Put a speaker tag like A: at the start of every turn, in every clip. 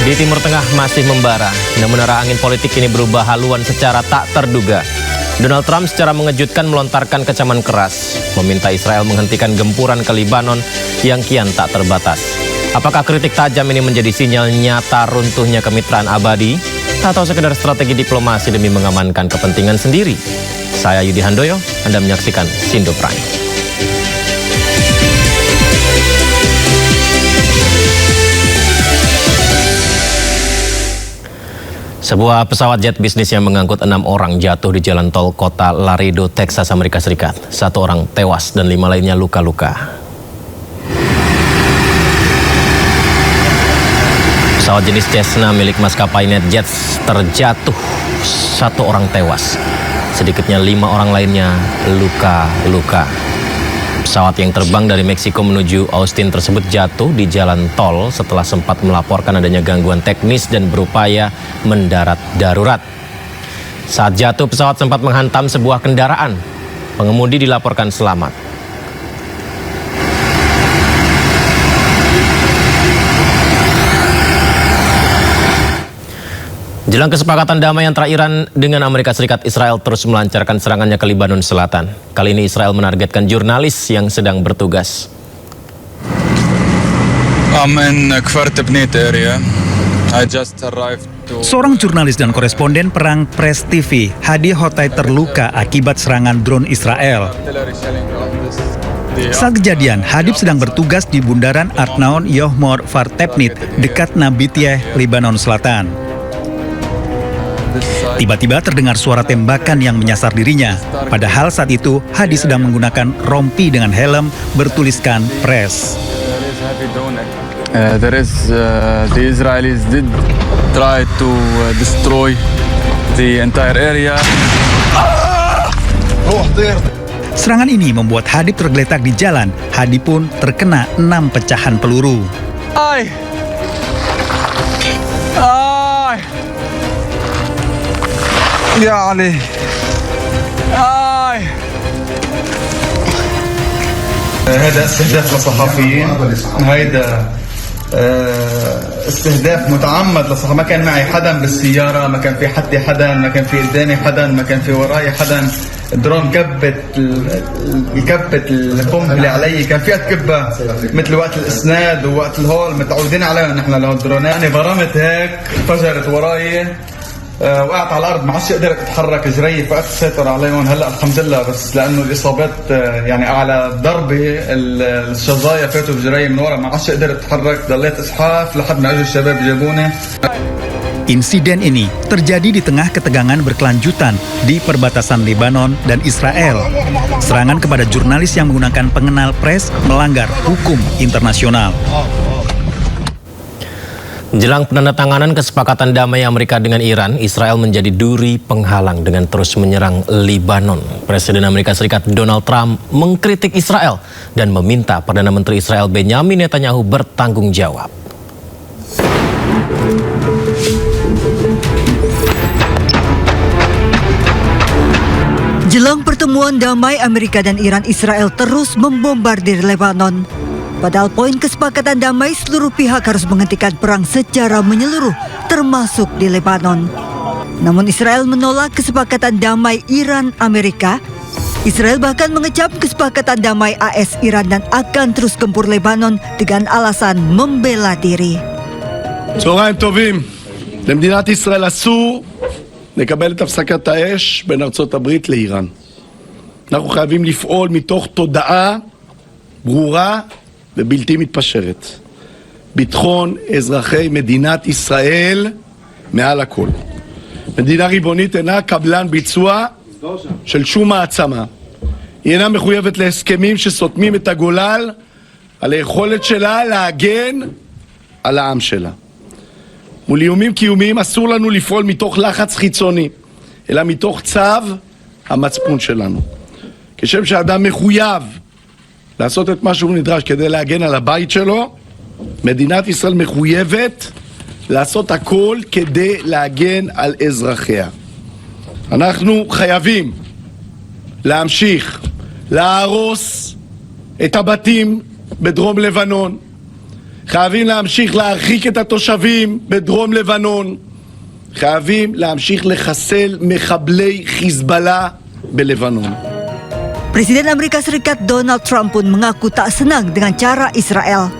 A: Di Timur Tengah masih membara, namun arah angin politik ini berubah haluan secara tak terduga. Donald Trump secara mengejutkan melontarkan kecaman keras, meminta Israel menghentikan gempuran ke Libanon yang kian tak terbatas. Apakah kritik tajam ini menjadi sinyal nyata runtuhnya kemitraan abadi, atau sekedar strategi diplomasi demi mengamankan kepentingan sendiri? Saya Yudi Handoyo, Anda menyaksikan Sindo Prime. Sebuah pesawat jet bisnis yang mengangkut 6 orang jatuh di jalan tol kota Laredo, Texas, Amerika Serikat. 1 orang tewas dan 5 lainnya luka-luka. Pesawat jenis Cessna milik maskapai NetJets terjatuh, 1 orang tewas. Sedikitnya 5 orang lainnya luka-luka. Pesawat yang terbang dari Meksiko menuju Austin tersebut jatuh di jalan tol setelah sempat melaporkan adanya gangguan teknis dan berupaya mendarat darurat. Saat jatuh, pesawat sempat menghantam sebuah kendaraan. Pengemudi dilaporkan selamat. Jelang kesepakatan damai antara Iran dengan Amerika Serikat, Israel terus melancarkan serangannya ke Libanon Selatan. Kali ini Israel menargetkan jurnalis yang sedang bertugas.
B: I'm in Kfar Tebnit area. I just arrived to...
C: Seorang jurnalis dan koresponden perang Press TV, Hadi Hotai, terluka akibat serangan drone Israel. Saat kejadian, Hadib sedang bertugas di bundaran Arnaon Yohmor Kfar Tebnit dekat Nabitieh, Libanon Selatan. Tiba-tiba terdengar suara tembakan yang menyasar dirinya. Padahal saat itu Hadi sedang menggunakan rompi dengan helm bertuliskan Press.
B: The Israelis did try to destroy the entire area.
C: Serangan ini membuat Hadib tergeletak di jalan. Hadi pun terkena 6 pecahan peluru.
B: يا علي
D: هذا استهداف للصحفيين. هيدا استهداف متعمد للصحفيين. ما كان معي حدا بالسيارة، ما كان في حدي حدا، ما كان في قدامي حدا، ما كان في وراي حدا. الدرون كبت القنبلة علي، كان فيها تكبها مثل وقت الاسناد ووقت الهول متعودين عليها نحن له الدرونات. يعني برمت هيك فجرت وراي، وقعت على الارض، ما عادش قدرت اتحرك جري، فقدت السيطرة عليهم. هلا الحمد لله، بس لانه الاصابات يعني على ضربه الشظايا فاتوا بجري من ورا، ما عادش قدرت اتحرك. ضليت اسحاف لحد ما اجوا الشباب جابوني.
C: Insiden ini terjadi di tengah ketegangan berkelanjutan di perbatasan Lebanon dan Israel. Serangan kepada jurnalis yang menggunakan pengenal Press melanggar hukum internasional.
A: Jelang penandatanganan kesepakatan damai Amerika dengan Iran, Israel menjadi duri penghalang dengan terus menyerang Libanon. Presiden Amerika Serikat Donald Trump mengkritik Israel dan meminta Perdana Menteri Israel Benjamin Netanyahu bertanggung jawab.
E: Jelang pertemuan damai Amerika dan Iran, Israel terus membombardir Lebanon. Padahal poin kesepakatan damai, seluruh pihak harus menghentikan perang secara menyeluruh, termasuk di Lebanon. Namun Israel menolak kesepakatan damai Iran-Amerika. Israel bahkan mengecam kesepakatan damai AS-Iran dan akan terus gempur Lebanon dengan alasan membela diri.
F: צהריים טובים. למדינת ישראל אסור לקבל את הפסקת האש בין ארצות הברית לאיראן. אנחנו חייבים לפעול מתוך תודעה ברורה ובלתי מתפשרת. ביטחון אזרחי מדינת ישראל מעל הכל. מדינה ריבונית אינה קבלן ביצוע של שום מעצמה. היא אינה מחויבת להסכמים שסותמים את הגולל על היכולת שלה להגן על העם שלה. מול איומים קיומיים אסור לנו לפעול מתוך לחץ חיצוני, אלא מתוך צו המצפון שלנו. כשם שאדם מחויב לעשות את מה שהוא נדרש כדי להגן על הבית שלו, מדינת ישראל מחויבת לעשות הכל כדי להגן על אזרחיה. אנחנו חייבים להמשיך להרוס את הבתים בדרום לבנון, חייבים להמשיך להרחיק את התושבים בדרום לבנון. חייבים להמשיך לחסל מחבלי חיזבאללה בלבנון.
E: Presiden Amerika Serikat Donald Trump pun mengaku tak senang dengan cara Israel.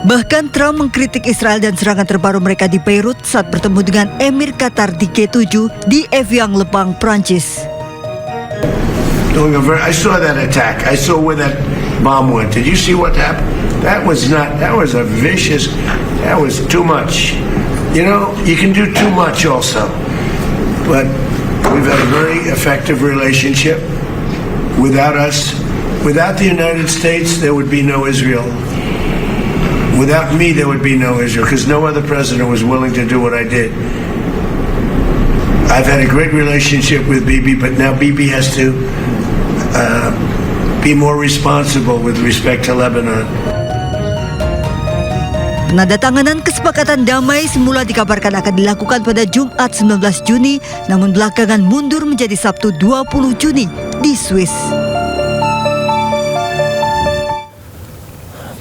E: Bahkan Trump mengkritik Israel dan serangan terbaru mereka di Beirut saat bertemu dengan Emir Qatar di G7 di Evian, Lebang, Prancis.
G: I saw that attack. I saw where that bomb went. Did you see what happened? That was a vicious, that was too much. You know, you can do too much also. But we've had a very effective relationship. Without us, without the United States, there would be no Israel. Without me, there would be no Israel, because no other president was willing to do what I did. I've had a great relationship with Bibi, but now Bibi has to be more responsible with respect to Lebanon.
E: Penandatanganan kesepakatan damai semula dikabarkan akan dilakukan pada Jumat 19 Juni, namun belakangan mundur menjadi Sabtu 20 Juni di Swiss.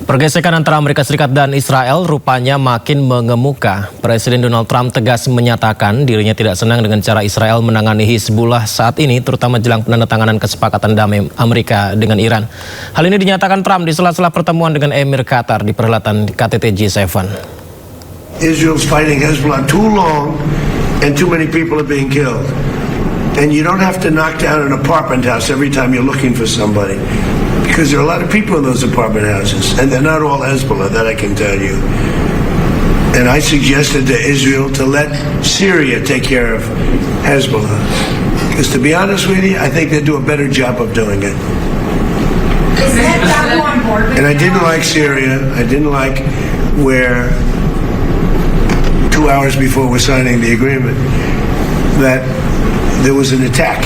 A: Pergesekan antara Amerika Serikat dan Israel rupanya makin mengemuka. Presiden Donald Trump tegas menyatakan dirinya tidak senang dengan cara Israel menangani Hizbullah saat ini, terutama jelang penandatanganan kesepakatan damai Amerika dengan Iran. Hal ini dinyatakan Trump di sela-sela pertemuan dengan Emir Qatar di perhelatan KTT G7.
G: Israel's fighting Hezbollah too long and too many people are being killed. And you don't have to knock down an apartment house every time you're looking for somebody. Because there are a lot of people in those apartment houses, and they're not all Hezbollah, that I can tell you. And I suggested to Israel to let Syria take care of Hezbollah. Because to be honest with you, I think they do a better job of doing it. And I didn't like Syria. I didn't like where 2 hours before we're signing the agreement that there was an attack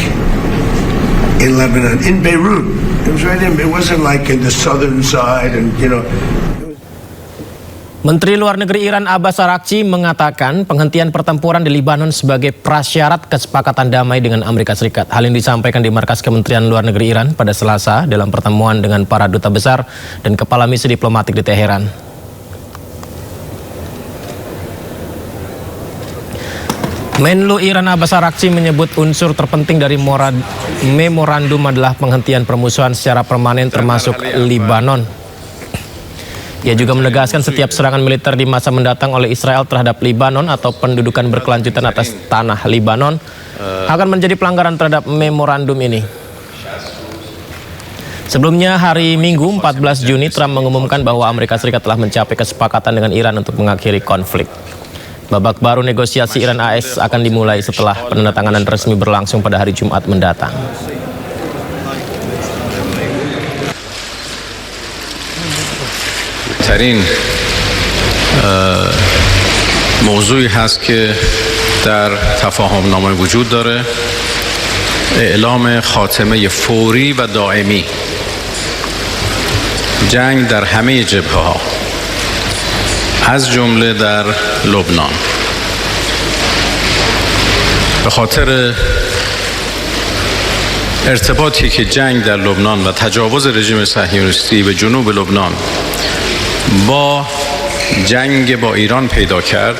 G: in Lebanon, in Beirut. It was right in, it wasn't like in the southern side and, you know.
A: Menteri Luar Negeri Iran Abbas Araghchi mengatakan penghentian pertempuran di Lebanon sebagai prasyarat kesepakatan damai dengan Amerika Serikat. Hal ini disampaikan di markas Kementerian Luar Negeri Iran pada Selasa dalam pertemuan dengan para duta besar dan kepala misi diplomatik di Teheran. Menlu Iran Abbas Araghchi menyebut unsur terpenting dari memorandum adalah penghentian permusuhan secara permanen termasuk Lebanon. Ia juga menegaskan setiap serangan militer di masa mendatang oleh Israel terhadap Lebanon atau pendudukan berkelanjutan atas tanah Lebanon akan menjadi pelanggaran terhadap memorandum ini. Sebelumnya hari Minggu 14 Juni Trump mengumumkan bahwa Amerika Serikat telah mencapai kesepakatan dengan Iran untuk mengakhiri konflik. Babak baru negosiasi Iran-AS akan dimulai setelah penandatanganan resmi berlangsung pada hari Jumat mendatang.
H: ترین موضوعی هست که در تفاهم نامه وجود داره اعلام خاتمه فوری و دائمی جنگ در همه جبهه‌ها از جمله در لبنان به خاطر ارتباطی که جنگ در لبنان و تجاوز رژیم صهیونیستی به جنوب لبنان با جنگ با ایران پیدا کرد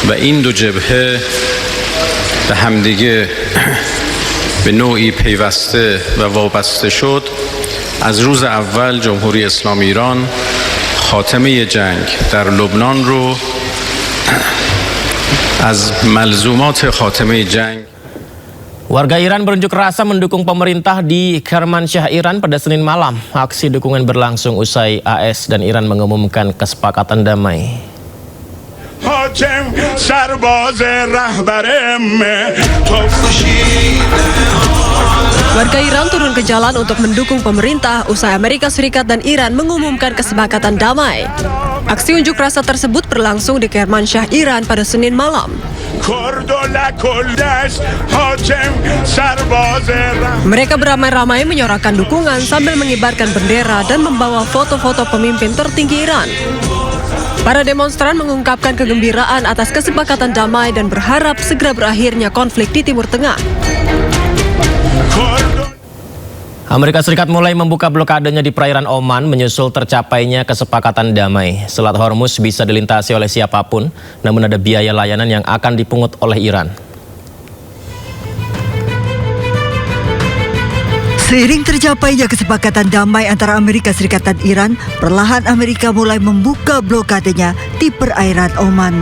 H: و این دو جبهه به همدیگه به نوعی پیوسته و وابسته شد. از روز اول جمهوری اسلامی ایران خاتمه جنگ در لبنان رو از ملزومات خاتمه جنگ.
A: Warga Iran berunjuk rasa mendukung pemerintah di Kermanshah, Iran pada Senin malam. Aksi dukungan berlangsung usai AS dan Iran mengumumkan kesepakatan damai.
I: Warga Iran turun ke jalan untuk mendukung pemerintah usai Amerika Serikat dan Iran mengumumkan kesepakatan damai. Aksi unjuk rasa tersebut berlangsung di Kermanshah, Iran pada Senin malam. Mereka beramai-ramai menyorakan dukungan sambil mengibarkan bendera dan membawa foto-foto pemimpin tertinggi Iran. Para demonstran mengungkapkan kegembiraan atas kesepakatan damai dan berharap segera berakhirnya konflik di Timur Tengah.
A: Amerika Serikat mulai membuka blokadenya di perairan Oman menyusul tercapainya kesepakatan damai. Selat Hormuz bisa dilintasi oleh siapapun, namun ada biaya layanan yang akan dipungut oleh Iran.
E: Seiring tercapainya kesepakatan damai antara Amerika Serikat dan Iran, perlahan Amerika mulai membuka blokadenya di perairan Oman.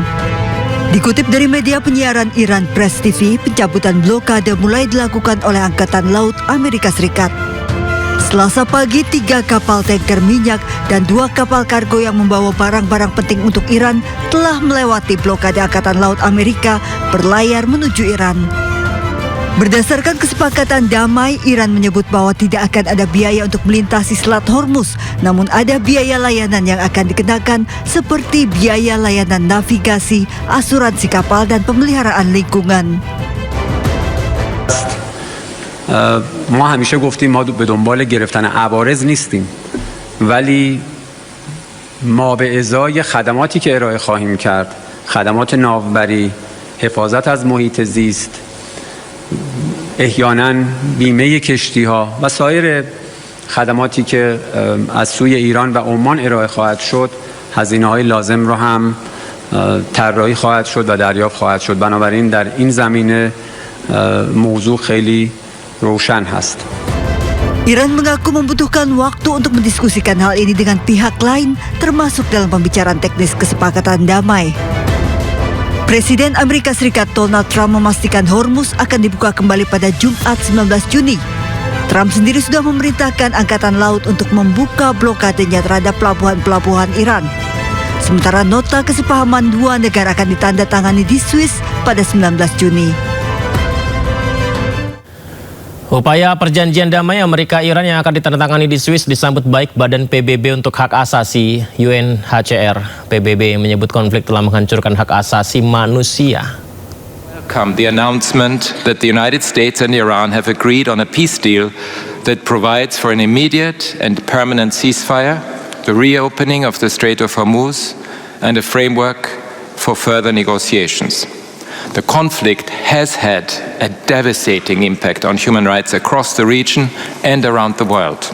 E: Dikutip dari media penyiaran Iran Press TV, pencabutan blokade mulai dilakukan oleh Angkatan Laut Amerika Serikat. Selasa pagi, 3 kapal tanker minyak dan 2 kapal kargo yang membawa barang-barang penting untuk Iran telah melewati blokade Angkatan Laut Amerika berlayar menuju Iran. Berdasarkan kesepakatan damai, Iran menyebut bahwa tidak akan ada biaya untuk melintasi Selat Hormuz, namun ada biaya layanan yang akan dikenakan seperti biaya layanan navigasi, asuransi kapal, dan pemeliharaan lingkungan.
J: ما همیشه گفتیم ما به دنبال گرفتن عوارض نیستیم ولی ما به ازای خدماتی که ارائه خواهیم کرد خدمات ناوبری حفاظت از محیط زیست احیانا بیمه کشتی ها و سایر خدماتی که از سوی ایران و عمان ارائه خواهد شد هزینه های لازم رو هم طراحی خواهد شد و دریافت خواهد شد بنابراین در این زمینه موضوع خیلی روشن هست.
E: Iran mengaku membutuhkan waktu untuk mendiskusikan hal ini dengan pihak lain, termasuk dalam pembicaraan teknis kesepakatan damai. Presiden Amerika Serikat Donald Trump memastikan Hormuz akan dibuka kembali pada Jumat 19 Juni. Trump sendiri sudah memerintahkan Angkatan Laut untuk membuka blokadenya terhadap pelabuhan-pelabuhan Iran. Sementara nota kesepahaman dua negara akan ditandatangani di Swiss pada 19 Juni.
A: Upaya perjanjian damai Amerika-Iran yang akan ditandatangani di Swiss disambut baik Badan PBB untuk Hak Asasi UNHCR. PBB menyebut konflik telah menghancurkan hak asasi manusia.
K: The announcement that the United States and Iran have agreed on a peace deal that provides for an immediate and permanent ceasefire, the reopening of the Strait of Hormuz, and a framework for further negotiations. The conflict has had a devastating impact on human rights across the region and around the world.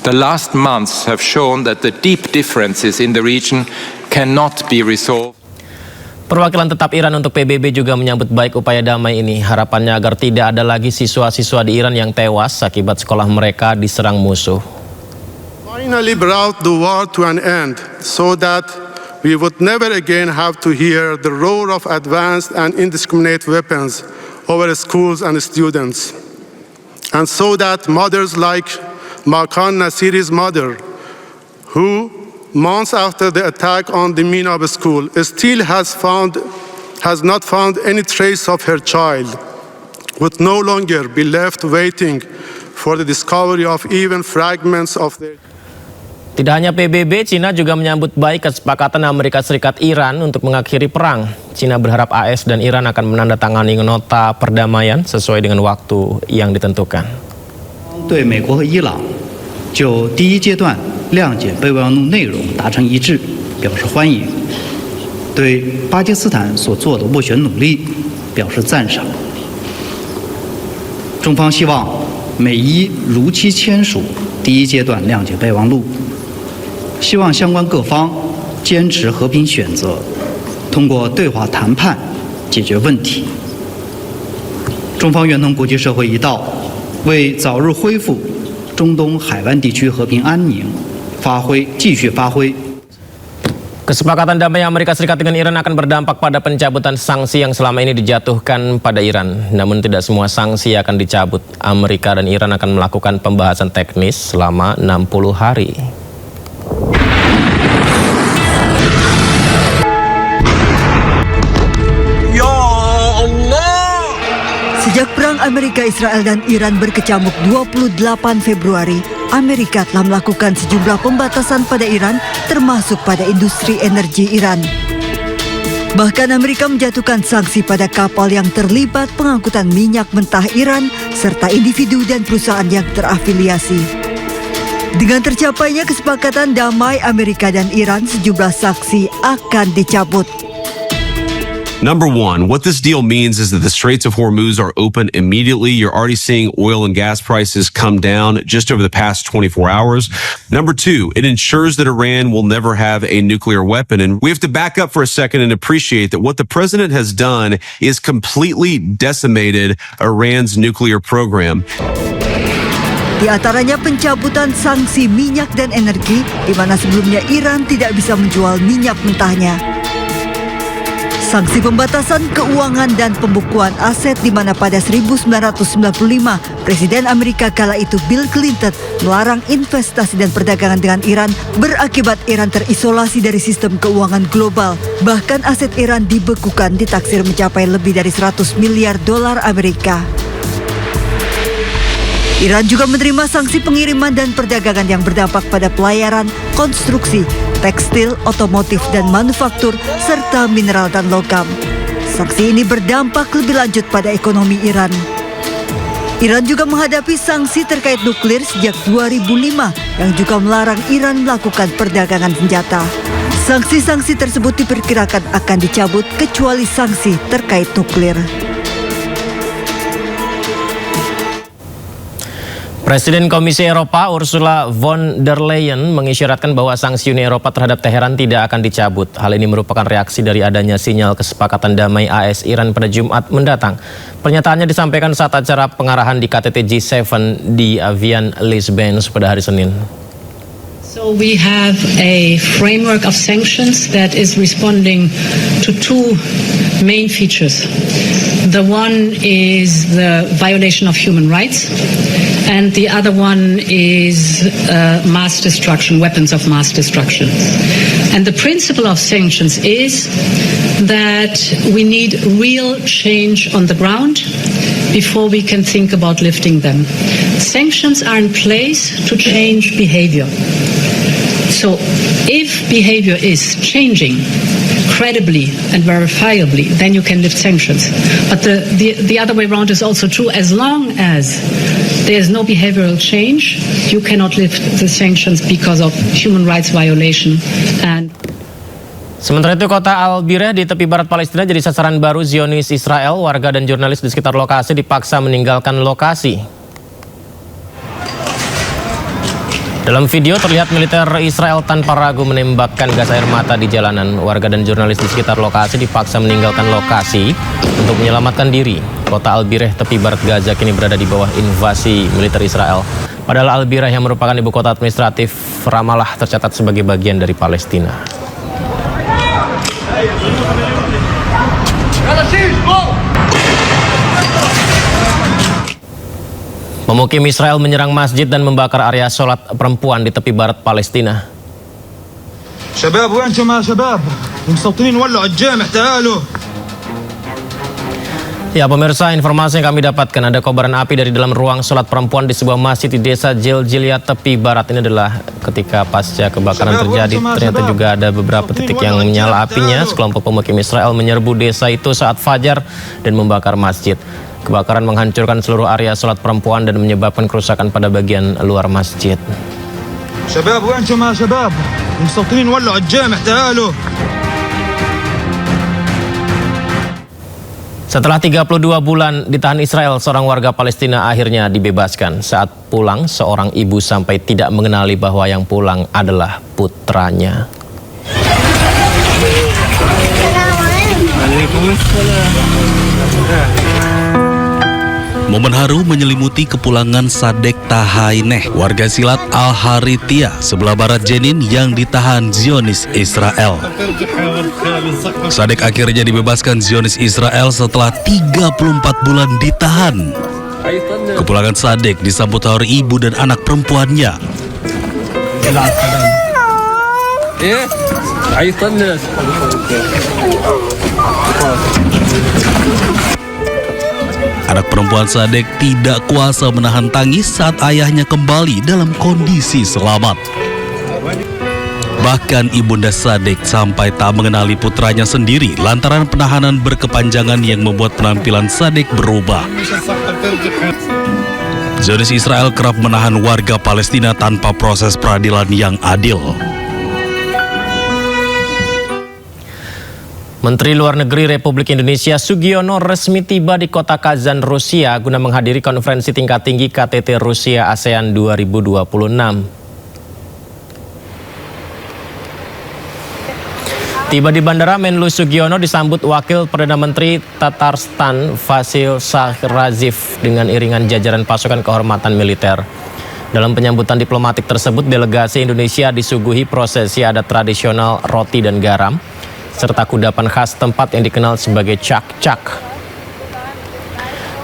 K: The last months have shown that the deep differences in the region cannot be resolved.
A: Perwakilan tetap Iran untuk PBB juga menyambut baik upaya damai ini. Harapannya agar tidak ada lagi siswa-siswa di Iran yang tewas akibat sekolah mereka diserang musuh.
F: Finally brought the war to an end so that we would never again have to hear the roar of advanced and indiscriminate weapons over schools and students. And so that mothers like Makan Nasiri's mother, who months after the attack on the Minab school still has not found any trace of her child, would no longer be left waiting for the discovery of even fragments of their...
A: Tidak hanya PBB, Cina juga menyambut baik kesepakatan Amerika Serikat Iran untuk mengakhiri perang. Cina berharap AS dan Iran akan menandatangani nota perdamaian sesuai dengan waktu yang ditentukan.
L: 对美国和伊朗就第一阶段谅解备忘录内容达成一致表示欢迎，对巴基斯坦所做的斡旋努力表示赞赏。中方希望美伊如期签署第一阶段谅解备忘录。 希望相关各方坚持和平选择，通过对话谈判解决问题。中方愿同国际社会一道，为早日恢复中东海湾地区和平安宁继续发挥。
A: Kesepakatan damai Amerika Serikat dengan Iran akan berdampak pada pencabutan sanksi yang selama ini dijatuhkan pada Iran. Namun tidak semua sanksi akan dicabut. Amerika dan Iran akan melakukan pembahasan teknis selama 60 hari.
E: Sejak perang Amerika, Israel dan Iran berkecamuk 28 Februari, Amerika telah melakukan sejumlah pembatasan pada Iran, termasuk pada industri energi Iran. Bahkan Amerika menjatuhkan sanksi pada kapal yang terlibat pengangkutan minyak mentah Iran, serta individu dan perusahaan yang terafiliasi. Dengan tercapainya kesepakatan damai Amerika dan Iran, sejumlah sanksi akan dicabut.
M: Number one, what this deal means is that the Straits of Hormuz are open immediately. You're already seeing oil and gas prices come down just over the past 24 hours. Number two, it ensures that Iran will never have a nuclear weapon. And we have to back up for a second and appreciate that what the president has done is completely decimated Iran's nuclear program.
E: Di antaranya pencabutan sanksi minyak dan energi, di mana sebelumnya Iran tidak bisa menjual minyak mentahnya. Sanksi pembatasan keuangan dan pembukuan aset di mana pada 1995 Presiden Amerika kala itu Bill Clinton melarang investasi dan perdagangan dengan Iran berakibat Iran terisolasi dari sistem keuangan global. Bahkan aset Iran dibekukan ditaksir mencapai lebih dari 100 miliar dolar Amerika. Iran juga menerima sanksi pengiriman dan perdagangan yang berdampak pada pelayaran, konstruksi, tekstil, otomotif, dan manufaktur, serta mineral dan logam. Sanksi ini berdampak lebih lanjut pada ekonomi Iran. Iran juga menghadapi sanksi terkait nuklir sejak 2005 yang juga melarang Iran melakukan perdagangan senjata. Sanksi-sanksi tersebut diperkirakan akan dicabut kecuali sanksi terkait nuklir.
A: Presiden Komisi Eropa Ursula von der Leyen mengisyaratkan bahwa sanksi Uni Eropa terhadap Teheran tidak akan dicabut. Hal ini merupakan reaksi dari adanya sinyal kesepakatan damai AS-Iran pada Jumat mendatang. Pernyataannya disampaikan saat acara pengarahan di KTT G7 di Avian Les Bains pada hari Senin.
N: So we have a framework of sanctions that is responding to two main features. The one is the violation of human rights, and the other one is mass destruction, weapons of mass destruction. And the principle of sanctions is that we need real change on the ground before we can think about lifting them. Sanctions are in place to change behavior. So if behavior is changing credibly and verifiably, then you can lift sanctions. But the other way around is also true. As long as there is no behavioral change, you cannot lift the sanctions because of human rights violation. And
A: Sementara itu, kota Al-Bireh di tepi barat Palestina jadi sasaran baru Zionis Israel. Warga dan jurnalis di sekitar lokasi dipaksa meninggalkan lokasi. Dalam video terlihat militer Israel tanpa ragu menembakkan gas air mata di jalanan. Warga dan jurnalis di sekitar lokasi dipaksa meninggalkan lokasi untuk menyelamatkan diri. Kota Al-Bireh tepi barat Gaza kini berada di bawah invasi militer Israel. Padahal Al-Bireh yang merupakan ibu kota administratif Ramallah tercatat sebagai bagian dari Palestina. Pemukim Israel menyerang masjid dan membakar area sholat perempuan di tepi barat Palestina.
O: شباب وينكم يا شباب؟ المستوطنين ولعوا الجامع تعالوا.
A: Ya pemirsa, informasi yang kami dapatkan ada kobaran api dari dalam ruang sholat perempuan di sebuah masjid di desa Jiljilia tepi barat. Ini adalah ketika pasca kebakaran terjadi. Ternyata juga ada beberapa titik yang menyala apinya. Sekelompok pemukim Israel menyerbu desa itu saat fajar dan membakar masjid. Kebakaran menghancurkan seluruh area sholat perempuan dan menyebabkan kerusakan pada bagian luar masjid.
O: شباب وينكم يا شباب؟ المستوطنين ولعوا الجامع تعالوا.
A: Setelah 32 bulan ditahan Israel, seorang warga Palestina akhirnya dibebaskan. Saat pulang, seorang ibu sampai tidak mengenali bahwa yang pulang adalah putranya.
P: Momen haru menyelimuti kepulangan Sadek Tahaineh, warga silat Al-Harithiyah sebelah barat Jenin yang ditahan Zionis Israel. Sadek akhirnya dibebaskan Zionis Israel setelah 34 bulan ditahan. Kepulangan Sadek disambut haru ibu dan anak perempuannya. Anak perempuan Sadek tidak kuasa menahan tangis saat ayahnya kembali dalam kondisi selamat. Bahkan ibunda Sadek sampai tak mengenali putranya sendiri lantaran penahanan berkepanjangan yang membuat penampilan Sadek berubah. Zionis Israel kerap menahan warga Palestina tanpa proses peradilan yang adil.
A: Menteri Luar Negeri Republik Indonesia Sugiono resmi tiba di kota Kazan, Rusia guna menghadiri konferensi tingkat tinggi KTT Rusia ASEAN 2026. Tiba di bandara, Menlu Sugiono disambut Wakil Perdana Menteri Tatarstan Vasil Shahrazif dengan iringan jajaran pasukan kehormatan militer. Dalam penyambutan diplomatik tersebut, delegasi Indonesia disuguhi prosesi adat tradisional roti dan garam, serta kudapan khas tempat yang dikenal sebagai cak-cak.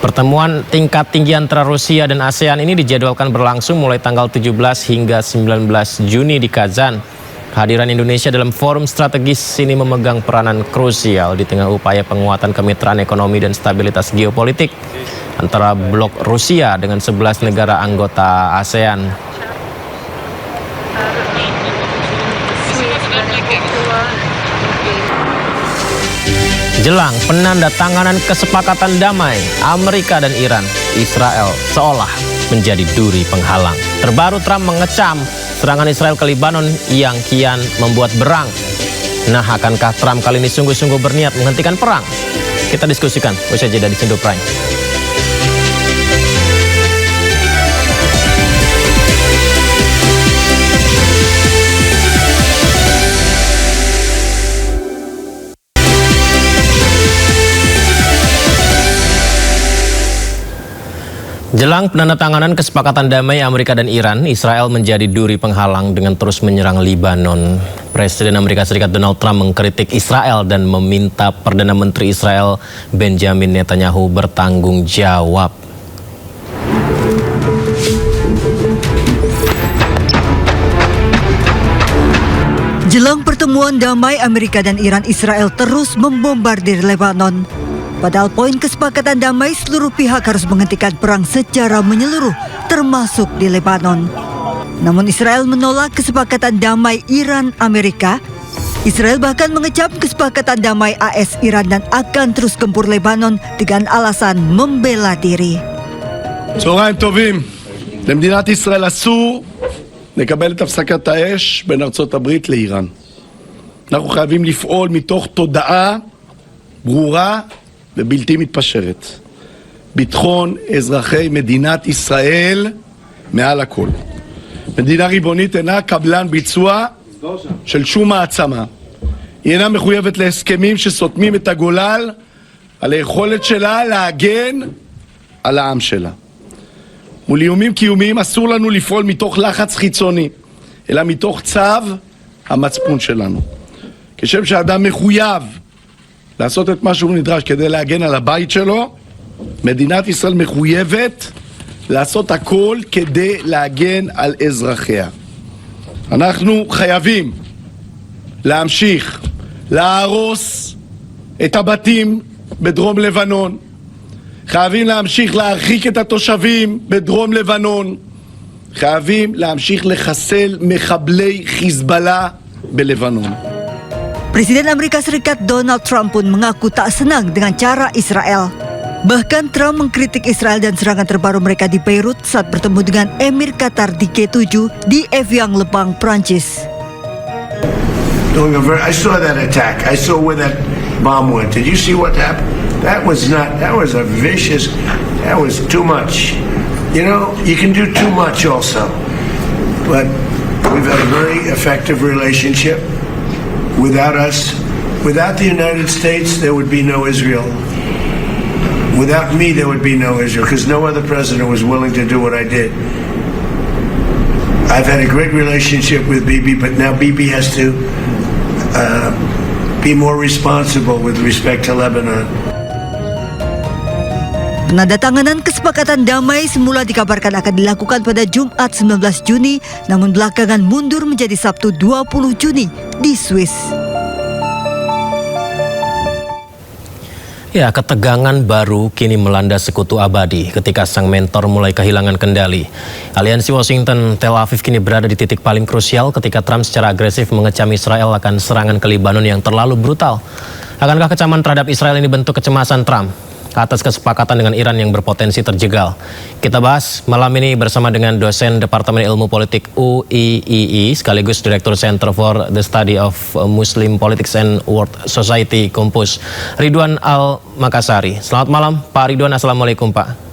A: Pertemuan tingkat tinggi antara Rusia dan ASEAN ini dijadwalkan berlangsung mulai tanggal 17 hingga 19 Juni di Kazan. Kehadiran Indonesia dalam forum strategis ini memegang peranan krusial di tengah upaya penguatan kemitraan ekonomi dan stabilitas geopolitik antara blok Rusia dengan 11 negara anggota ASEAN. Jelang penandatanganan kesepakatan damai Amerika dan Iran, Israel seolah menjadi duri penghalang. Terbaru Trump mengecam serangan Israel ke Lebanon yang kian membuat berang. Nah, akankah Trump kali ini sungguh-sungguh berniat menghentikan perang? Kita diskusikan usai jeda di Indo Prime. Jelang penandatanganan kesepakatan damai Amerika dan Iran, Israel menjadi duri penghalang dengan terus menyerang Lebanon. Presiden Amerika Serikat Donald Trump mengkritik Israel dan meminta Perdana Menteri Israel Benjamin Netanyahu bertanggung jawab.
E: Jelang pertemuan damai Amerika dan Iran, Israel terus membombardir Lebanon. Padahal poin kesepakatan damai seluruh pihak harus menghentikan perang secara menyeluruh, termasuk di Lebanon. Namun Israel menolak kesepakatan damai Iran-Amerika. Israel bahkan mengecam kesepakatan damai AS-Iran dan akan terus gempur Lebanon dengan alasan membela diri.
F: צהריים טובים. למדינת ישראל אסור לקבל את הפסקת האש בין ארצות הברית לאיראן. אנחנו חייבים לפעול מתוך תודעה ברורה ובלתי מתפשרת. ביטחון אזרחי מדינת ישראל מעל הכל. מדינה ריבונית אינה קבלן ביצוע של שום מעצמה. היא אינה מחויבת להסכמים שסותמים את הגולל על היכולת שלה להגן על העם שלה. מול איומים קיומיים אסור לנו לפעול מתוך לחץ חיצוני, אלא מתוך צו המצפון שלנו. כשם שאדם מחויב לעשות את מה שהוא נדרש כדי להגן על הבית שלו, מדינת ישראל מחויבת לעשות הכל כדי להגן על אזרחיה. אנחנו חייבים להמשיך להרוס את הבתים בדרום לבנון, חייבים להמשיך להרחיק את התושבים בדרום לבנון, חייבים להמשיך לחסל מחבלי חיזבאללה בלבנון.
E: Presiden Amerika Serikat Donald Trump pun mengaku tak senang dengan cara Israel. Bahkan Trump mengkritik Israel dan serangan terbaru mereka di Beirut saat bertemu dengan Emir Qatar di G7 di Evian, Lebang, Prancis.
G: I saw that attack. I saw where that bomb went. Did you see what happened? That was a vicious, that was too much. You know, you can do too much also. But we've had a very effective relationship. Without us, without the United States, there would be no Israel. Without me, there would be no Israel, because no other president was willing to do what I did. I've had a great relationship with Bibi, but now Bibi has to be more responsible with respect to Lebanon.
E: Penandatanganan kesepakatan damai semula dikabarkan akan dilakukan pada Jumat 19 Juni, namun belakangan mundur menjadi Sabtu 20 Juni di Swiss.
A: Ya, ketegangan baru kini melanda sekutu abadi ketika sang mentor mulai kehilangan kendali. Aliansi Washington Tel Aviv kini berada di titik paling krusial ketika Trump secara agresif mengecam Israel akan serangan ke Lebanon yang terlalu brutal. Akankah kecaman terhadap Israel ini bentuk kecemasan Trump? atas kesepakatan dengan Iran yang berpotensi terjegal. Kita bahas malam ini bersama dengan dosen Departemen Ilmu Politik UIII sekaligus Direktur Center for the Study of Muslim Politics and World Society Kompus, Ridwan Al-Makassari. Selamat malam Pak Ridwan, Assalamualaikum Pak.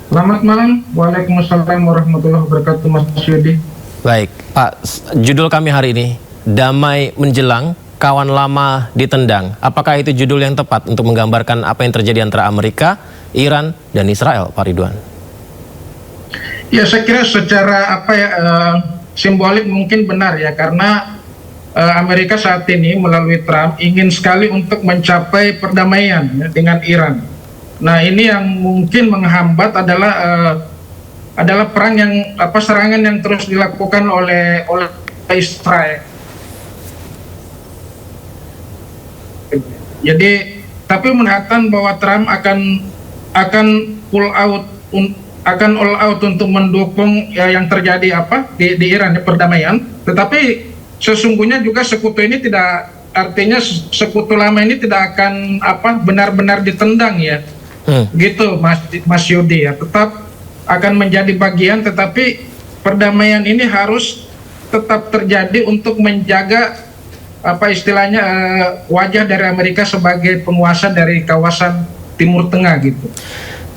Q: Selamat malam, Waalaikumsalam warahmatullahi wabarakatuh Mas Yudi.
A: Baik Pak, judul kami hari ini, Damai Menjelang, Kawan Lama Ditendang. Apakah itu judul yang tepat untuk menggambarkan apa yang terjadi antara Amerika, Iran, dan Israel, Pak Ridwan?
Q: Ya, saya kira secara simbolik mungkin benar ya, karena Amerika saat ini melalui Trump ingin sekali untuk mencapai perdamaian ya, dengan Iran. Nah, ini yang mungkin menghambat adalah perang yang serangan yang terus dilakukan oleh Israel. Jadi, tapi Manhattan bahwa Trump akan all out untuk mendukung ya, yang terjadi di Iran ya, perdamaian. Tetapi sesungguhnya juga sekutu ini tidak, artinya sekutu lama ini tidak akan benar-benar ditendang ya. Gitu Mas Yudi ya, tetap akan menjadi bagian, tetapi perdamaian ini harus tetap terjadi untuk menjaga wajah dari Amerika sebagai penguasa dari kawasan Timur Tengah gitu.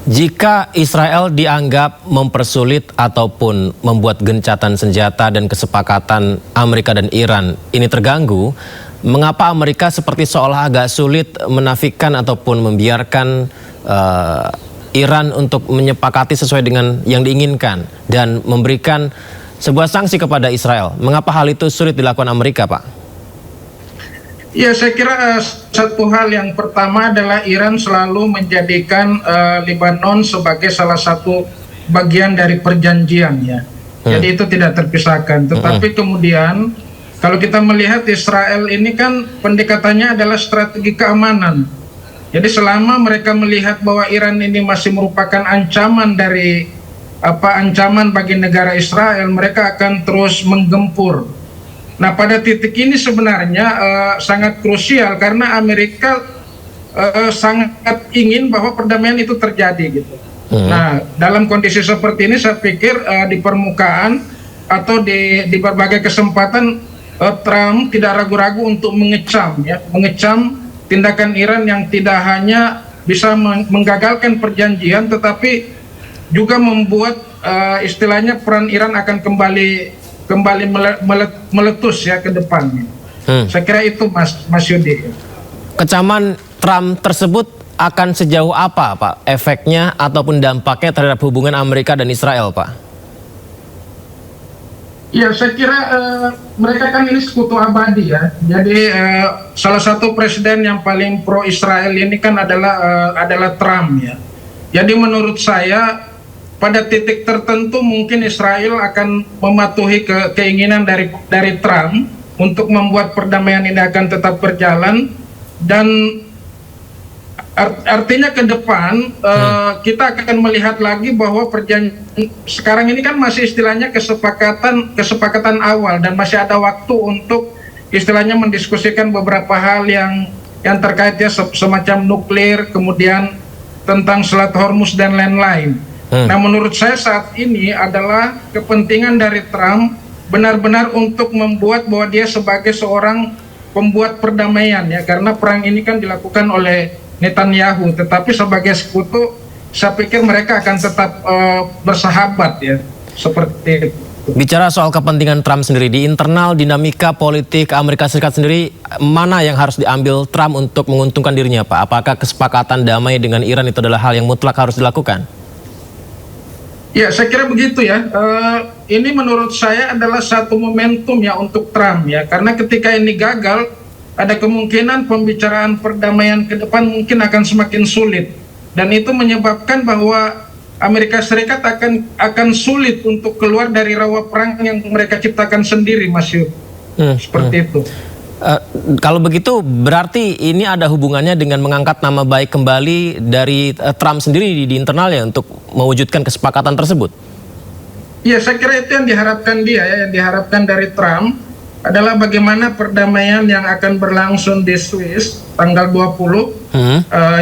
A: Jika Israel dianggap mempersulit ataupun membuat gencatan senjata dan kesepakatan Amerika dan Iran ini terganggu, mengapa Amerika seperti seolah agak sulit menafikan ataupun membiarkan Iran untuk menyepakati sesuai dengan yang diinginkan dan memberikan sebuah sanksi kepada Israel? Mengapa hal itu sulit dilakukan Amerika, Pak?
Q: Ya, saya kira satu hal yang pertama adalah Iran selalu menjadikan Lebanon sebagai salah satu bagian dari perjanjian ya. Jadi itu tidak terpisahkan. Tetapi kemudian kalau kita melihat Israel ini kan pendekatannya adalah strategi keamanan. Jadi selama mereka melihat bahwa Iran ini masih merupakan ancaman bagi negara Israel, mereka akan terus menggempur. Nah, pada titik ini sebenarnya sangat krusial karena Amerika sangat ingin bahwa perdamaian itu terjadi gitu. Nah, dalam kondisi seperti ini saya pikir di permukaan atau di berbagai kesempatan Trump tidak ragu-ragu untuk mengecam tindakan Iran yang tidak hanya bisa menggagalkan perjanjian, tetapi juga membuat istilahnya peran Iran akan kembali meletus ya ke depannya. Saya kira itu Mas Yudi.
A: Kecaman Trump tersebut akan sejauh apa, Pak, efeknya ataupun dampaknya terhadap hubungan Amerika dan Israel, Pak?
Q: Ya, saya kira mereka kan ini sekutu abadi ya. Jadi salah satu presiden yang paling pro Israel ini kan adalah Trump ya. Jadi menurut saya pada titik tertentu mungkin Israel akan mematuhi keinginan dari Trump untuk membuat perdamaian ini akan tetap berjalan, dan artinya ke depan kita akan melihat lagi bahwa perjanjian sekarang ini kan masih istilahnya kesepakatan awal dan masih ada waktu untuk istilahnya mendiskusikan beberapa hal yang terkait ya semacam nuklir, kemudian tentang Selat Hormuz dan lain-lain. Nah, menurut saya saat ini adalah kepentingan dari Trump benar-benar untuk membuat bahwa dia sebagai seorang pembuat perdamaian ya, karena perang ini kan dilakukan oleh Netanyahu, tetapi sebagai sekutu saya pikir mereka akan tetap bersahabat ya, seperti itu.
A: Bicara soal kepentingan Trump sendiri, di internal dinamika politik Amerika Serikat sendiri, mana yang harus diambil Trump untuk menguntungkan dirinya, Pak? Apakah kesepakatan damai dengan Iran itu adalah hal yang mutlak harus dilakukan?
Q: Ya, saya kira begitu ya. Ini menurut saya adalah satu momentum ya untuk Trump ya, karena ketika ini gagal, ada kemungkinan pembicaraan perdamaian ke depan mungkin akan semakin sulit, dan itu menyebabkan bahwa Amerika Serikat akan sulit untuk keluar dari rawa perang yang mereka ciptakan sendiri, Mas Yud. Seperti itu.
A: Kalau begitu berarti ini ada hubungannya dengan mengangkat nama baik kembali dari Trump sendiri di internalnya untuk mewujudkan kesepakatan tersebut.
Q: Ya, saya kira itu yang diharapkan dia ya, yang diharapkan dari Trump. adalah bagaimana perdamaian yang akan berlangsung di Swiss tanggal 20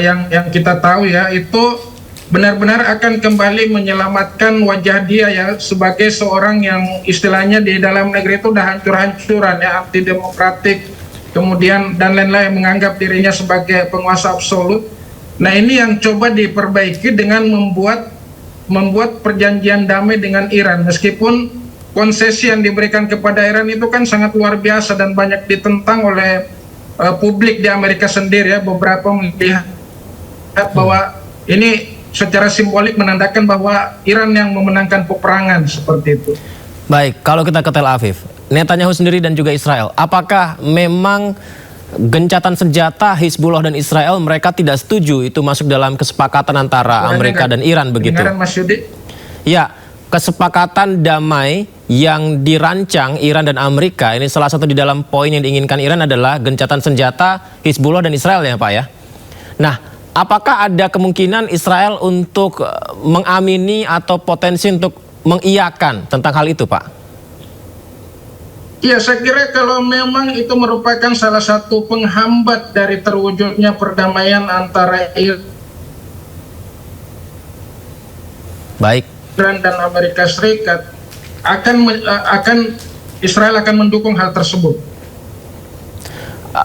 Q: yang kita tahu ya, itu benar-benar akan kembali menyelamatkan wajah dia ya sebagai seorang yang istilahnya di dalam negeri itu udah hancur-hancuran ya, anti demokratik, kemudian dan lain-lain, menganggap dirinya sebagai penguasa absolut. Nah, ini yang coba diperbaiki dengan membuat perjanjian damai dengan Iran, meskipun konsesi yang diberikan kepada Iran itu kan sangat luar biasa dan banyak ditentang oleh publik di Amerika sendiri ya. Beberapa melihat bahwa ini secara simbolik menandakan bahwa Iran yang memenangkan peperangan seperti itu.
A: Baik, kalau kita ke Tel Aviv, Netanyahu sendiri dan juga Israel, apakah memang gencatan senjata Hizbullah dan Israel mereka tidak setuju itu masuk dalam kesepakatan antara Amerika dan Iran begitu?
Q: Mas Yudi?
A: Ya, kesepakatan damai yang dirancang Iran dan Amerika ini salah satu di dalam poin yang diinginkan Iran adalah gencatan senjata Hizbullah dan Israel ya Pak ya. Nah, apakah ada kemungkinan Israel untuk mengamini atau potensi untuk mengiyakan tentang hal itu Pak?
Q: Ya, saya kira kalau memang itu merupakan salah satu penghambat dari terwujudnya perdamaian antara Iran dan Amerika Serikat, Israel akan mendukung hal tersebut.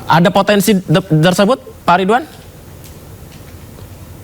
A: Ada potensi tersebut, Pak Ridwan?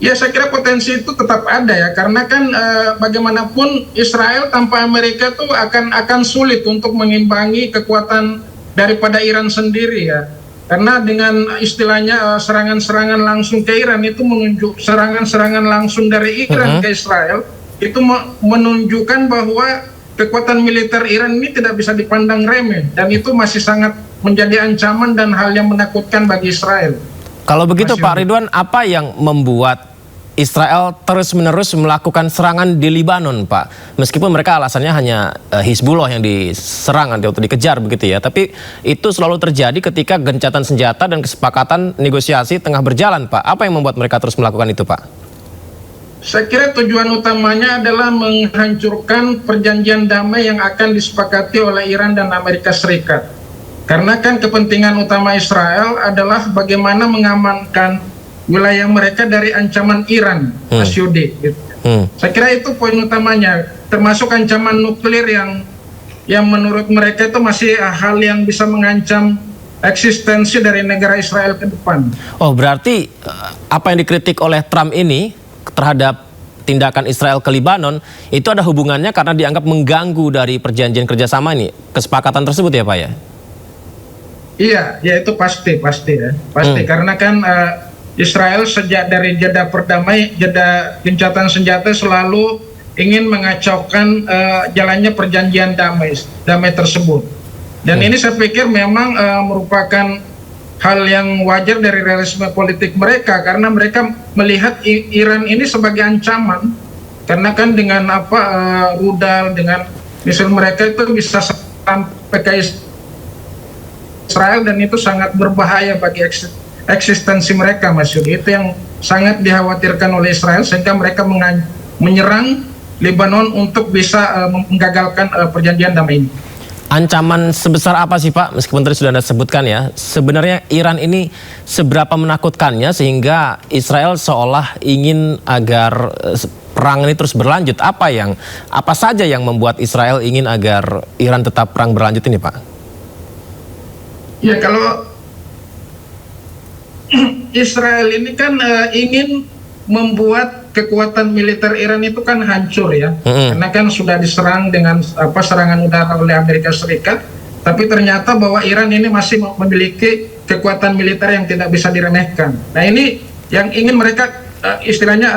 Q: Ya, saya kira potensi itu tetap ada ya, karena kan bagaimanapun Israel tanpa Amerika itu akan sulit untuk mengimbangi kekuatan daripada Iran sendiri ya. Karena dengan istilahnya serangan-serangan langsung ke Iran itu menunjuk serangan-serangan langsung dari Iran ke Israel itu menunjukkan bahwa kekuatan militer Iran ini tidak bisa dipandang remeh dan itu masih sangat menjadi ancaman dan hal yang menakutkan bagi Israel.
A: Kalau begitu Pak Ridwan, apa yang membuat Israel terus-menerus melakukan serangan di Libanon, Pak? Meskipun mereka alasannya hanya Hizbullah yang diserang atau dikejar begitu ya, tapi itu selalu terjadi ketika gencatan senjata dan kesepakatan negosiasi tengah berjalan, Pak. Apa yang membuat mereka terus melakukan itu, Pak?
Q: Saya kira tujuan utamanya adalah menghancurkan perjanjian damai yang akan disepakati oleh Iran dan Amerika Serikat. Karena kan kepentingan utama Israel adalah bagaimana mengamankan wilayah mereka dari ancaman Iran, Mas Yudi. Gitu. Saya kira itu poin utamanya, termasuk ancaman nuklir yang menurut mereka itu masih hal yang bisa mengancam eksistensi dari negara Israel ke depan.
A: Oh, berarti apa yang dikritik oleh Trump ini terhadap tindakan Israel ke Libanon itu ada hubungannya karena dianggap mengganggu dari perjanjian kerjasama ini, kesepakatan tersebut ya Pak ya?
Q: Iya, ya itu pasti ya, pasti karena kan Israel sejak dari jeda gencatan senjata selalu ingin mengacaukan jalannya perjanjian damai tersebut. Dan ini saya pikir memang merupakan hal yang wajar dari realisme politik mereka karena mereka melihat Iran ini sebagai ancaman karena kan dengan rudal dengan misil mereka itu bisa sampai ke Israel dan itu sangat berbahaya bagi eksistensi mereka, Mas Yudi. Itu yang sangat dikhawatirkan oleh Israel sehingga mereka menyerang Lebanon untuk bisa menggagalkan perjanjian damai ini.
A: Ancaman sebesar apa sih Pak? Meskipun tadi sudah Anda sebutkan ya, sebenarnya Iran ini seberapa menakutkannya sehingga Israel seolah ingin agar perang ini terus berlanjut. Apa saja yang membuat Israel ingin agar Iran tetap perang berlanjut ini Pak?
Q: Ya, kalau Israel ini kan ingin membuat kekuatan militer Iran itu kan hancur ya, karena kan sudah diserang dengan serangan udara oleh Amerika Serikat, tapi ternyata bahwa Iran ini masih memiliki kekuatan militer yang tidak bisa diremehkan. Nah, ini yang ingin mereka istilahnya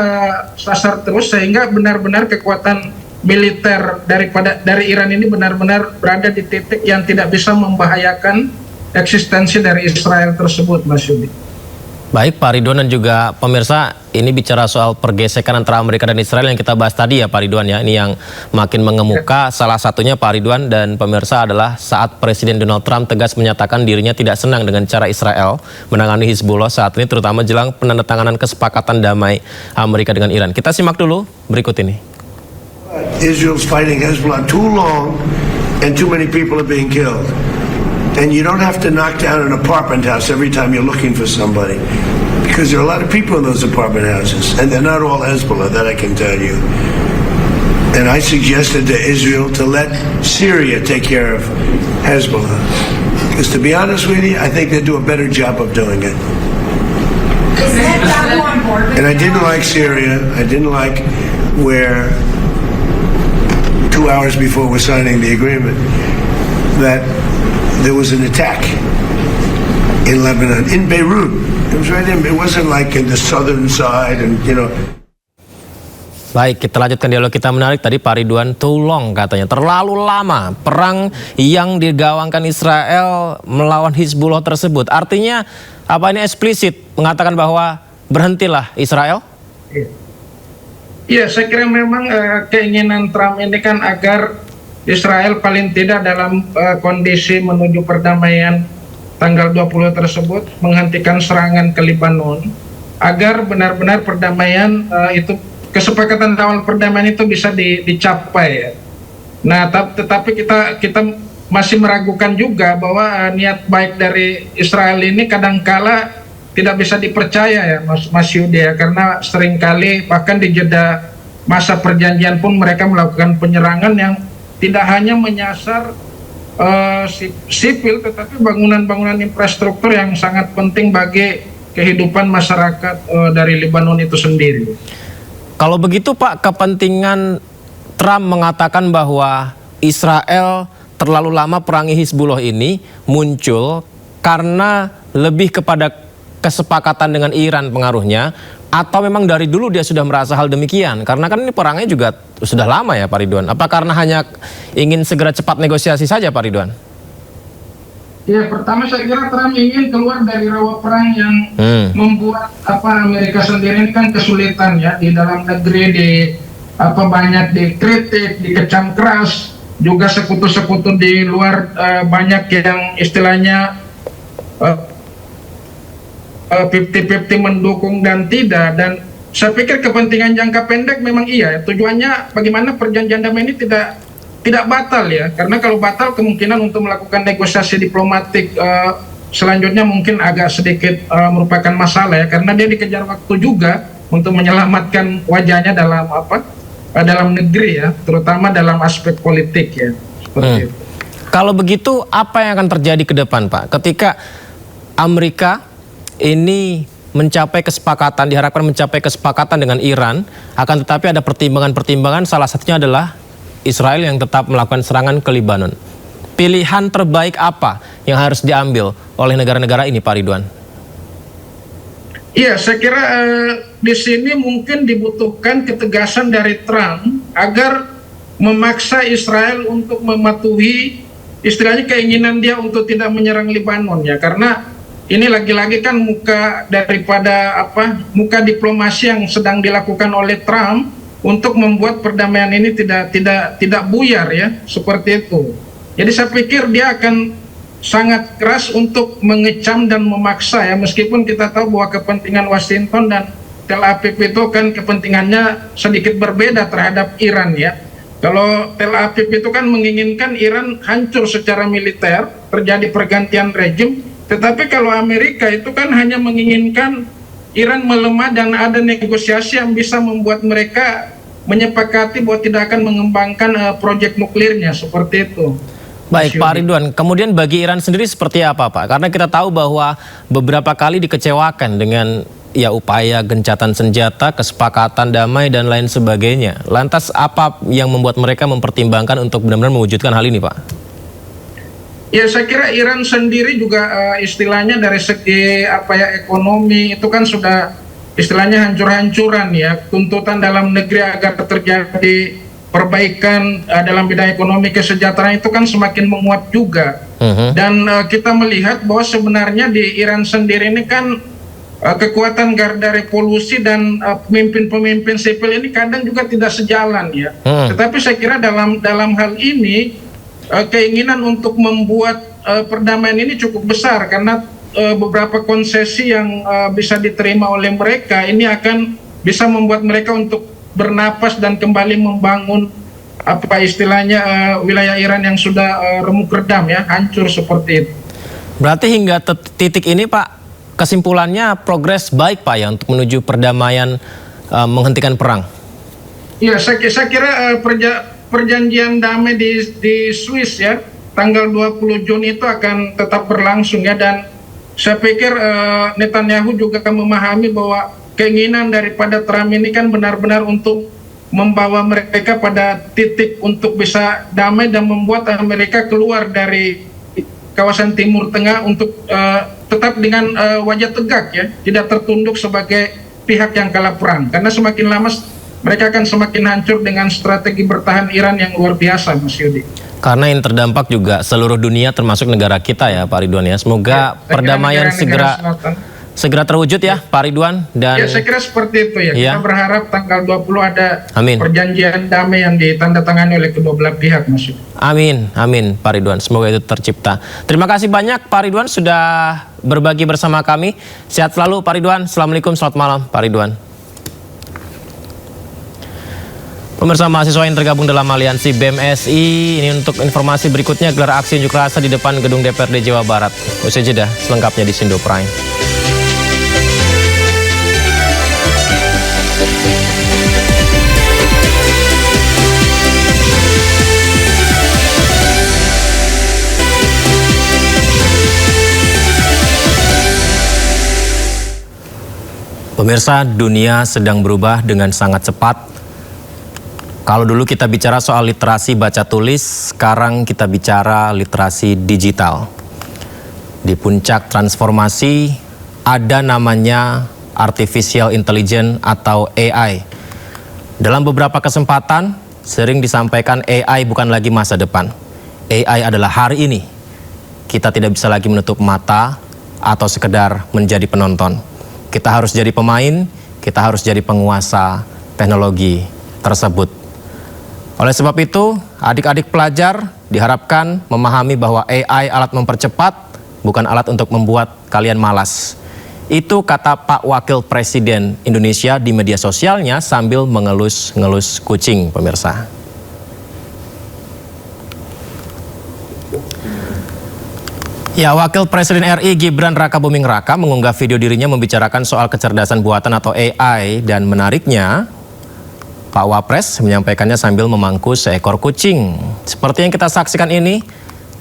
Q: sasar terus sehingga benar-benar kekuatan militer dari Iran ini benar-benar berada di titik yang tidak bisa membahayakan eksistensi dari Israel tersebut, Mas Yudi.
A: Baik Pak Ridwan dan juga pemirsa, ini bicara soal pergesekan antara Amerika dan Israel yang kita bahas tadi ya Pak Ridwan ya. Ini yang makin mengemuka, salah satunya Pak Ridwan dan pemirsa adalah saat Presiden Donald Trump tegas menyatakan dirinya tidak senang dengan cara Israel menangani Hizbullah saat ini, terutama jelang penandatanganan kesepakatan damai Amerika dengan Iran. Kita simak dulu berikut ini.
G: Israel's fighting Hezbollah too long and too many people are being killed. And you don't have to knock down an apartment house every time you're looking for somebody, because there are a lot of people in those apartment houses, and they're not all Hezbollah, that I can tell you. And I suggested to Israel to let Syria take care of Hezbollah. Because to be honest with you, I think they do a better job of doing it. And I didn't like Syria. I didn't like where 2 hours before we're signing the agreement that there was an attack in Lebanon, in Beirut. It was right in, it wasn't like in the southern side and, you know.
A: Baik, kita lanjutkan dialog kita menarik. Tadi Pak Ridwan, too long katanya, terlalu lama perang yang digawangkan Israel melawan Hizbullah tersebut. Artinya apa ini eksplisit mengatakan bahwa berhentilah Israel?
Q: Iya, saya kira memang keinginan Trump ini kan agar Israel paling tidak dalam kondisi menuju perdamaian tanggal 20 tersebut, menghentikan serangan ke Lebanon, agar benar-benar perdamaian itu, kesepakatan awal perdamaian itu bisa dicapai ya. Nah, tetapi kita masih meragukan juga bahwa niat baik dari Israel ini kadangkala tidak bisa dipercaya ya, Mas Yudi ya, karena seringkali bahkan di jeda masa perjanjian pun mereka melakukan penyerangan yang tidak hanya menyasar sipil, tetapi bangunan-bangunan infrastruktur yang sangat penting bagi kehidupan masyarakat dari Lebanon itu sendiri.
A: Kalau begitu Pak, kepentingan Trump mengatakan bahwa Israel terlalu lama perangi Hizbullah ini muncul karena lebih kepada kesepakatan dengan Iran pengaruhnya, atau memang dari dulu dia sudah merasa hal demikian? Karena kan ini perangnya juga sudah lama ya Pak Ridwan. Apa karena hanya ingin segera cepat negosiasi saja Pak Ridwan?
Q: Ya, pertama saya kira Trump ingin keluar dari rawa perang yang membuat Amerika sendiri ini kan kesulitan ya di dalam negeri, banyak dikritik, dikecam keras, juga sekutu-sekutu di luar banyak yang istilahnya 50-50 mendukung dan tidak. Dan saya pikir kepentingan jangka pendek memang iya, tujuannya bagaimana perjanjian damai ini tidak batal ya, karena kalau batal kemungkinan untuk melakukan negosiasi diplomatik selanjutnya mungkin agak sedikit merupakan masalah ya, karena dia dikejar waktu juga untuk menyelamatkan wajahnya dalam negeri ya, terutama dalam aspek politik ya. Seperti itu.
A: Kalau begitu apa yang akan terjadi ke depan Pak, ketika Amerika ini diharapkan mencapai kesepakatan dengan Iran, akan tetapi ada pertimbangan-pertimbangan, salah satunya adalah Israel yang tetap melakukan serangan ke Lebanon. Pilihan terbaik apa yang harus diambil oleh negara-negara ini Pak Ridwan?
Q: Iya, saya kira di sini mungkin dibutuhkan ketegasan dari Trump agar memaksa Israel untuk mematuhi istilahnya keinginan dia untuk tidak menyerang Lebanon ya, karena ini lagi-lagi kan muka diplomasi yang sedang dilakukan oleh Trump untuk membuat perdamaian ini tidak buyar ya, seperti itu. Jadi saya pikir dia akan sangat keras untuk mengecam dan memaksa ya, meskipun kita tahu bahwa kepentingan Washington dan Tel Aviv itu kan kepentingannya sedikit berbeda terhadap Iran ya. Kalau Tel Aviv itu kan menginginkan Iran hancur secara militer, terjadi pergantian rejim. Tetapi kalau Amerika itu kan hanya menginginkan Iran melemah dan ada negosiasi yang bisa membuat mereka menyepakati bahwa tidak akan mengembangkan proyek nuklirnya, seperti itu.
A: Baik Pak Ridwan, kemudian bagi Iran sendiri seperti apa Pak? Karena kita tahu bahwa beberapa kali dikecewakan dengan upaya gencatan senjata, kesepakatan damai dan lain sebagainya. Lantas apa yang membuat mereka mempertimbangkan untuk benar-benar mewujudkan hal ini Pak?
Q: Ya, saya kira Iran sendiri juga istilahnya dari segi ekonomi itu kan sudah istilahnya hancur-hancuran ya. Tuntutan dalam negeri agar terjadi perbaikan dalam bidang ekonomi kesejahteraan itu kan semakin menguat juga. Dan kita melihat bahwa sebenarnya di Iran sendiri ini kan kekuatan garda revolusi dan pemimpin-pemimpin sipil ini kadang juga tidak sejalan ya. Tetapi saya kira dalam hal ini keinginan untuk membuat perdamaian ini cukup besar, karena beberapa konsesi yang bisa diterima oleh mereka ini akan bisa membuat mereka untuk bernapas dan kembali membangun istilahnya wilayah Iran yang sudah remuk redam ya, hancur seperti itu.
A: Berarti hingga titik ini Pak, kesimpulannya progres baik Pak ya untuk menuju perdamaian, menghentikan perang.
Q: Ya, saya kira perjanjian damai di Swiss ya, tanggal 20 Juni itu akan tetap berlangsung ya, dan saya pikir Netanyahu juga akan memahami bahwa keinginan daripada Trump ini kan benar-benar untuk membawa mereka pada titik untuk bisa damai dan membuat Amerika keluar dari kawasan Timur Tengah untuk tetap dengan wajah tegak ya, tidak tertunduk sebagai pihak yang kalah perang, karena semakin lama mereka akan semakin hancur dengan strategi bertahan Iran yang luar biasa, Mas Yudi. Karena yang terdampak juga seluruh dunia termasuk negara kita ya Pak Ridwan ya. Semoga perdamaian segera terwujud ya Pak Ridwan. Dan ya, saya kira seperti itu ya. Kita berharap tanggal 20 ada perjanjian damai yang ditandatangani oleh kedua belah pihak, Mas Yudi. Amin, amin Pak Ridwan. Semoga itu tercipta. Terima kasih banyak Pak Ridwan sudah berbagi bersama kami. Sehat selalu Pak Ridwan. Assalamualaikum, selamat malam Pak Ridwan. Pemirsa mahasiswa yang tergabung dalam aliansi BMSI, ini untuk informasi berikutnya gelar aksi unjuk rasa di depan gedung DPRD Jawa Barat. Usai jeda, selengkapnya di Sindo Prime. Pemirsa, dunia sedang berubah dengan sangat cepat. Kalau dulu kita bicara soal literasi baca tulis, sekarang kita bicara literasi digital. Di puncak transformasi ada namanya artificial intelligence atau AI. Dalam beberapa kesempatan sering disampaikan AI bukan lagi masa depan. AI adalah hari ini. Kita tidak bisa lagi menutup mata atau sekedar menjadi penonton. Kita harus jadi pemain, kita harus jadi penguasa teknologi tersebut. Oleh sebab itu, adik-adik pelajar diharapkan memahami bahwa AI alat mempercepat, bukan alat untuk membuat kalian malas. Itu kata Pak Wakil Presiden Indonesia di media sosialnya sambil mengelus-ngelus kucing, pemirsa. Ya, Wakil Presiden RI Gibran Rakabuming Raka mengunggah video dirinya membicarakan soal kecerdasan buatan atau AI, dan menariknya Pak Wapres menyampaikannya sambil memangku seekor kucing. Seperti yang kita saksikan ini,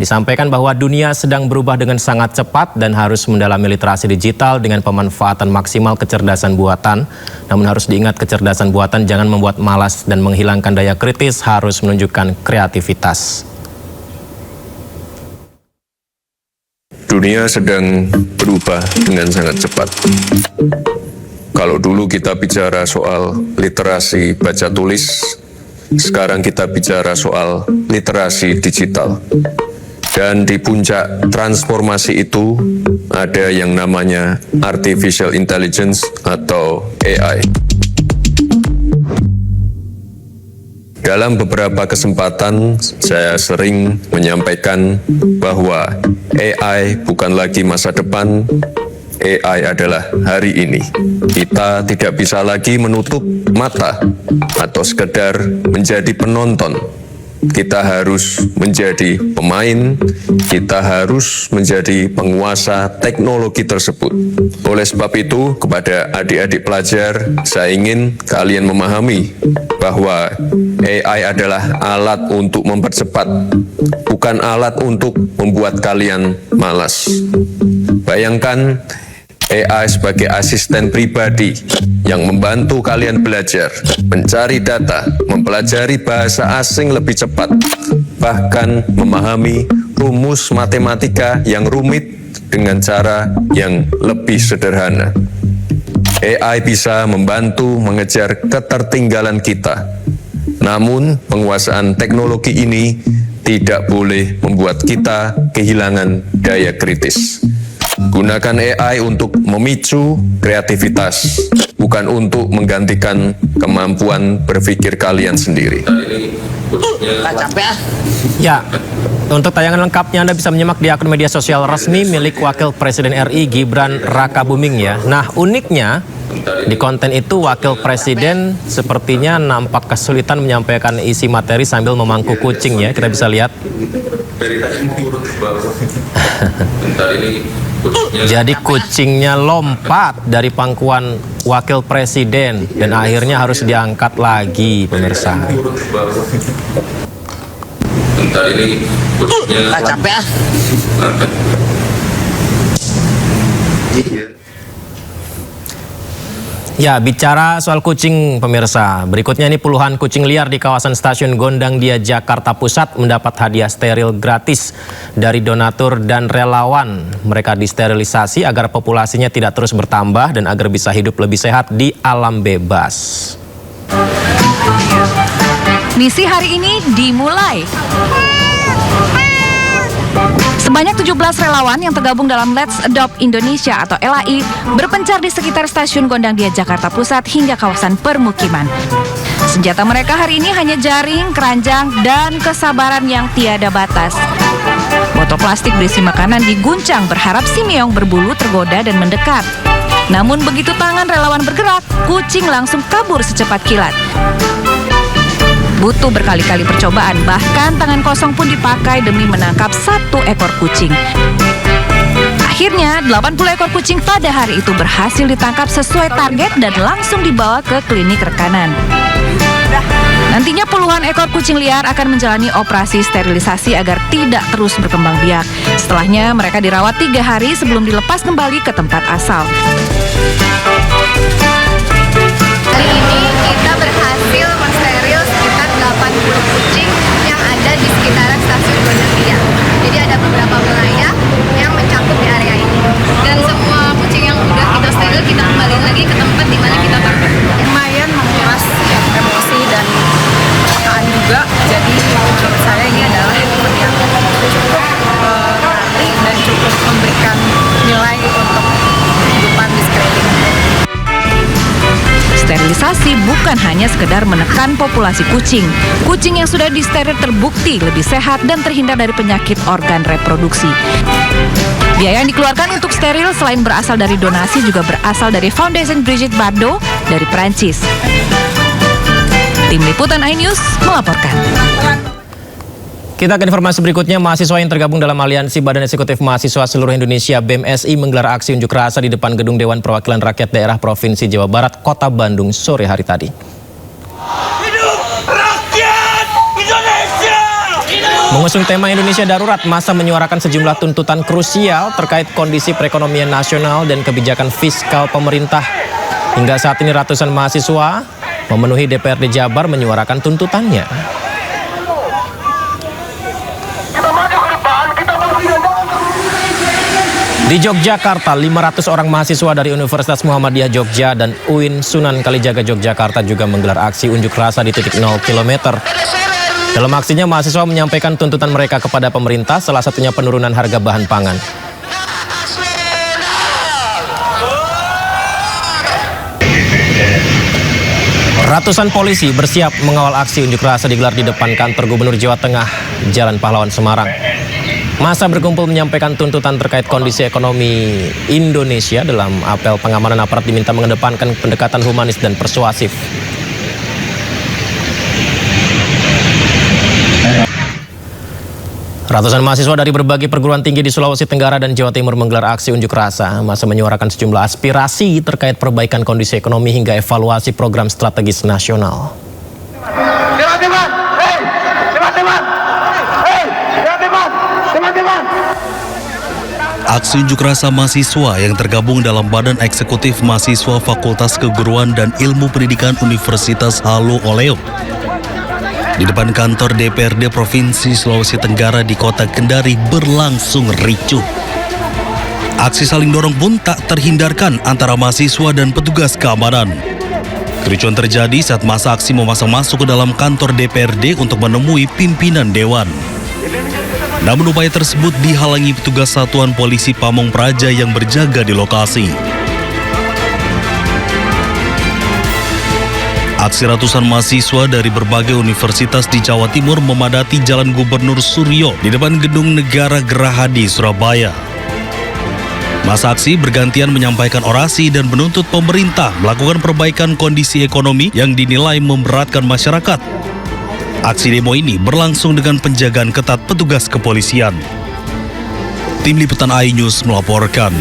Q: disampaikan bahwa dunia sedang berubah dengan sangat cepat dan harus mendalami literasi digital dengan pemanfaatan maksimal kecerdasan buatan. Namun harus diingat, kecerdasan buatan jangan membuat malas dan menghilangkan daya kritis, harus menunjukkan kreativitas.
R: Dunia sedang berubah dengan sangat cepat. Kalau dulu kita bicara soal literasi baca tulis, sekarang kita bicara soal literasi digital. Dan di puncak transformasi itu ada yang namanya artificial intelligence atau AI. Dalam beberapa kesempatan saya sering menyampaikan bahwa AI bukan lagi masa depan, AI adalah hari ini. Kita tidak bisa lagi menutup mata atau sekedar menjadi penonton. Kita harus menjadi pemain, kita harus menjadi penguasa teknologi tersebut. Oleh sebab itu, kepada adik-adik pelajar, saya ingin kalian memahami bahwa AI adalah alat untuk mempercepat, bukan alat untuk membuat kalian malas. Bayangkan AI sebagai asisten pribadi yang membantu kalian belajar, mencari data, mempelajari bahasa asing lebih cepat, bahkan memahami rumus matematika yang rumit dengan cara yang lebih sederhana. AI bisa membantu mengejar ketertinggalan kita. Namun, penguasaan teknologi ini tidak boleh membuat kita kehilangan daya kritis. Gunakan AI untuk memicu kreativitas, bukan untuk menggantikan kemampuan berpikir kalian sendiri.
A: Ya, untuk tayangan lengkapnya Anda bisa menyimak di akun media sosial resmi milik Wakil Presiden RI Gibran Rakabuming ya. Nah, uniknya di konten itu Wakil Presiden sepertinya nampak kesulitan menyampaikan isi materi sambil memangku kucing ya. Kita bisa lihat.
R: dari tadi mau turun ke bawah. Bentar ini kucingnya.
A: Jadi kucingnya lompat dari pangkuan wakil presiden dan akhirnya harus diangkat lagi, pemirsa.
R: Turun ke bawah. Bentar ini kucingnya.
A: Capek ah. Ya, bicara soal kucing, pemirsa. Berikutnya ini puluhan kucing liar di kawasan Stasiun Gondang Dia, Jakarta Pusat mendapat hadiah steril gratis dari donatur dan relawan. Mereka disterilisasi agar populasinya tidak terus bertambah dan agar bisa hidup lebih sehat di alam bebas.
S: Misi hari ini dimulai. Sebanyak 17 relawan yang tergabung dalam Let's Adopt Indonesia atau LAI berpencar di sekitar Stasiun Gondang Dia, Jakarta Pusat hingga kawasan permukiman. Senjata mereka hari ini hanya jaring, keranjang, dan kesabaran yang tiada batas. Botol plastik berisi makanan diguncang berharap si meong berbulu tergoda dan mendekat. Namun begitu tangan relawan bergerak, kucing langsung kabur secepat kilat. Butuh berkali-kali percobaan, bahkan tangan kosong pun dipakai demi menangkap satu ekor kucing. Akhirnya, 80 ekor kucing pada hari itu berhasil ditangkap sesuai target dan langsung dibawa ke klinik rekanan. Nantinya puluhan ekor kucing liar akan menjalani operasi sterilisasi agar tidak terus berkembang biak. Setelahnya, mereka dirawat 3 hari sebelum dilepas kembali ke tempat asal.
T: Hari ini kita berhasil mensteril sekitar 80 kucing yang ada di sekitaran Stasiun Gondang Dia. Jadi ada beberapa wilayah yang mencakup di area ini. Dan semua kucing yang udah kita steril kita kembali lagi ke tempat di mana kita tangkap. Lumayan menguras emosi dan perasaan juga. Jadi menurut saya ini adalah event yang cukup berarti dan cukup memberikan nilai untuk kehidupan di sekeliling.
S: Sterilisasi bukan hanya sekedar menekan populasi kucing. Kucing yang sudah disteril terbukti lebih sehat dan terhindar dari penyakit organ reproduksi. Biaya yang dikeluarkan untuk steril selain berasal dari donasi juga berasal dari Foundation Brigitte Bardot dari Perancis. Tim Liputan iNews melaporkan.
A: Kita ke informasi berikutnya. Mahasiswa yang tergabung dalam Aliansi Badan Eksekutif Mahasiswa Seluruh Indonesia BMSI menggelar aksi unjuk rasa di depan gedung Dewan Perwakilan Rakyat Daerah Provinsi Jawa Barat, Kota Bandung sore hari tadi.
U: Hidup rakyat Indonesia!
A: Mengusung tema Indonesia Darurat, massa menyuarakan sejumlah tuntutan krusial terkait kondisi perekonomian nasional dan kebijakan fiskal pemerintah. Hingga saat ini ratusan mahasiswa memenuhi DPRD Jabar menyuarakan tuntutannya. Di Yogyakarta, 500 orang mahasiswa dari Universitas Muhammadiyah Jogja dan UIN Sunan Kalijaga Yogyakarta juga menggelar aksi unjuk rasa di titik 0 km. Dalam aksinya, mahasiswa menyampaikan tuntutan mereka kepada pemerintah, salah satunya penurunan harga bahan pangan. Ratusan polisi bersiap mengawal aksi unjuk rasa digelar di depan kantor Gubernur Jawa Tengah, Jalan Pahlawan, Semarang. Massa berkumpul menyampaikan tuntutan terkait kondisi ekonomi Indonesia. Dalam apel pengamanan, aparat diminta mengedepankan pendekatan humanis dan persuasif. Ratusan mahasiswa dari berbagai perguruan tinggi di Sulawesi Tenggara dan Jawa Timur menggelar aksi unjuk rasa. Massa menyuarakan sejumlah aspirasi terkait perbaikan kondisi ekonomi hingga evaluasi program strategis nasional.
P: Aksi unjuk rasa mahasiswa yang tergabung dalam Badan Eksekutif Mahasiswa Fakultas Keguruan dan Ilmu Pendidikan Universitas Halu Oleo di depan kantor DPRD Provinsi Sulawesi Tenggara di Kota Kendari berlangsung ricuh. Aksi saling dorong pun tak terhindarkan antara mahasiswa dan petugas keamanan. Kericuan terjadi saat massa aksi memaksa masuk ke dalam kantor DPRD untuk menemui pimpinan dewan. Namun upaya tersebut dihalangi petugas Satuan Polisi Pamong Praja yang berjaga di lokasi. Aksi ratusan mahasiswa dari berbagai universitas di Jawa Timur memadati Jalan Gubernur Suryo di depan Gedung Negara Gerahadi, Surabaya. Massa aksi bergantian menyampaikan orasi dan menuntut pemerintah melakukan perbaikan kondisi ekonomi yang dinilai memberatkan masyarakat. Aksi demo ini berlangsung dengan penjagaan ketat petugas kepolisian. Tim Liputan iNews melaporkan.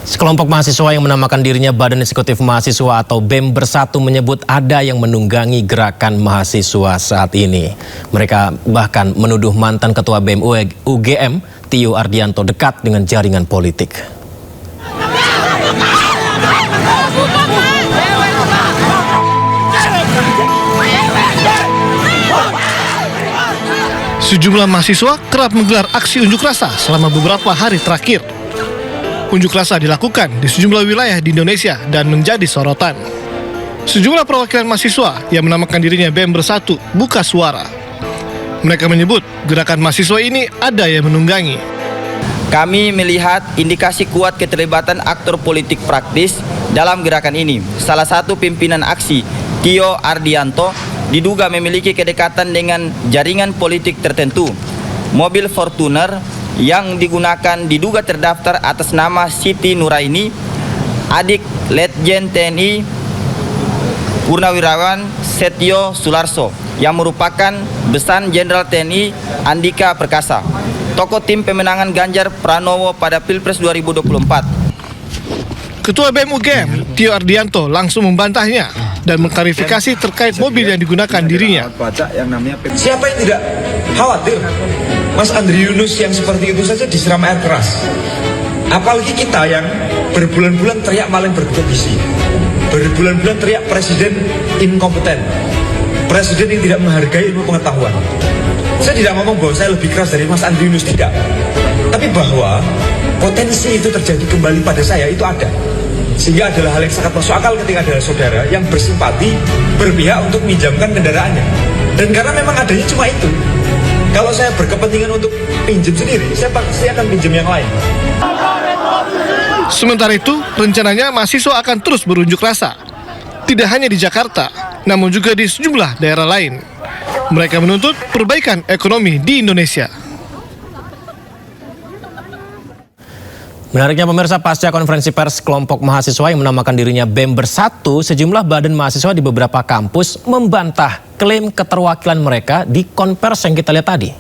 A: Sekelompok mahasiswa yang menamakan dirinya Badan Eksekutif Mahasiswa atau BEM Bersatu menyebut ada yang menunggangi gerakan mahasiswa saat ini. Mereka bahkan menuduh mantan Ketua BEM UGM, Tio Ardianto, dekat dengan jaringan politik.
B: Sejumlah mahasiswa kerap menggelar aksi unjuk rasa selama beberapa hari terakhir. Unjuk rasa dilakukan di sejumlah wilayah di Indonesia dan menjadi sorotan. Sejumlah perwakilan mahasiswa yang menamakan dirinya BEM Bersatu buka suara. Mereka menyebut gerakan mahasiswa ini ada yang menunggangi.
V: Kami melihat indikasi kuat keterlibatan aktor politik praktis dalam gerakan ini. Salah satu pimpinan aksi, Tio Ardianto, diduga memiliki kedekatan dengan jaringan politik tertentu. Mobil Fortuner yang digunakan diduga terdaftar atas nama Siti Nuraini, adik Letjen TNI Purnawirawan Setio Sularso, yang merupakan besan Jenderal TNI Andika Perkasa, tokoh tim pemenangan Ganjar Pranowo pada Pilpres 2024.
B: Ketua BEM UGM, Tio Ardianto, langsung membantahnya dan mengklarifikasi terkait mobil yang digunakan dirinya.
O: Siapa yang tidak khawatir Mas Andri Yunus yang seperti itu saja disiram air keras? Apalagi kita yang berbulan-bulan teriak maling berkompetisi, berbulan-bulan teriak presiden inkompeten, presiden yang tidak menghargai ilmu pengetahuan. Saya tidak ngomong bahwa saya lebih keras dari Mas Andri Yunus, tidak. Tapi bahwa potensi itu terjadi kembali pada saya itu ada. Sehingga adalah hal yang sangat masuk akal ketika ada saudara yang bersimpati, berpihak untuk minjamkan kendaraannya. Dan karena memang adanya cuma itu. Kalau saya berkepentingan untuk pinjam sendiri, saya pasti akan pinjam yang lain.
B: Sementara itu, rencananya mahasiswa akan terus berunjuk rasa. Tidak hanya di Jakarta, namun juga di sejumlah daerah lain. Mereka menuntut perbaikan ekonomi di Indonesia.
A: Menariknya pemirsa, pasca konferensi pers kelompok mahasiswa yang menamakan dirinya BEM Bersatu, sejumlah badan mahasiswa di beberapa kampus membantah klaim keterwakilan mereka di konvers yang kita lihat tadi.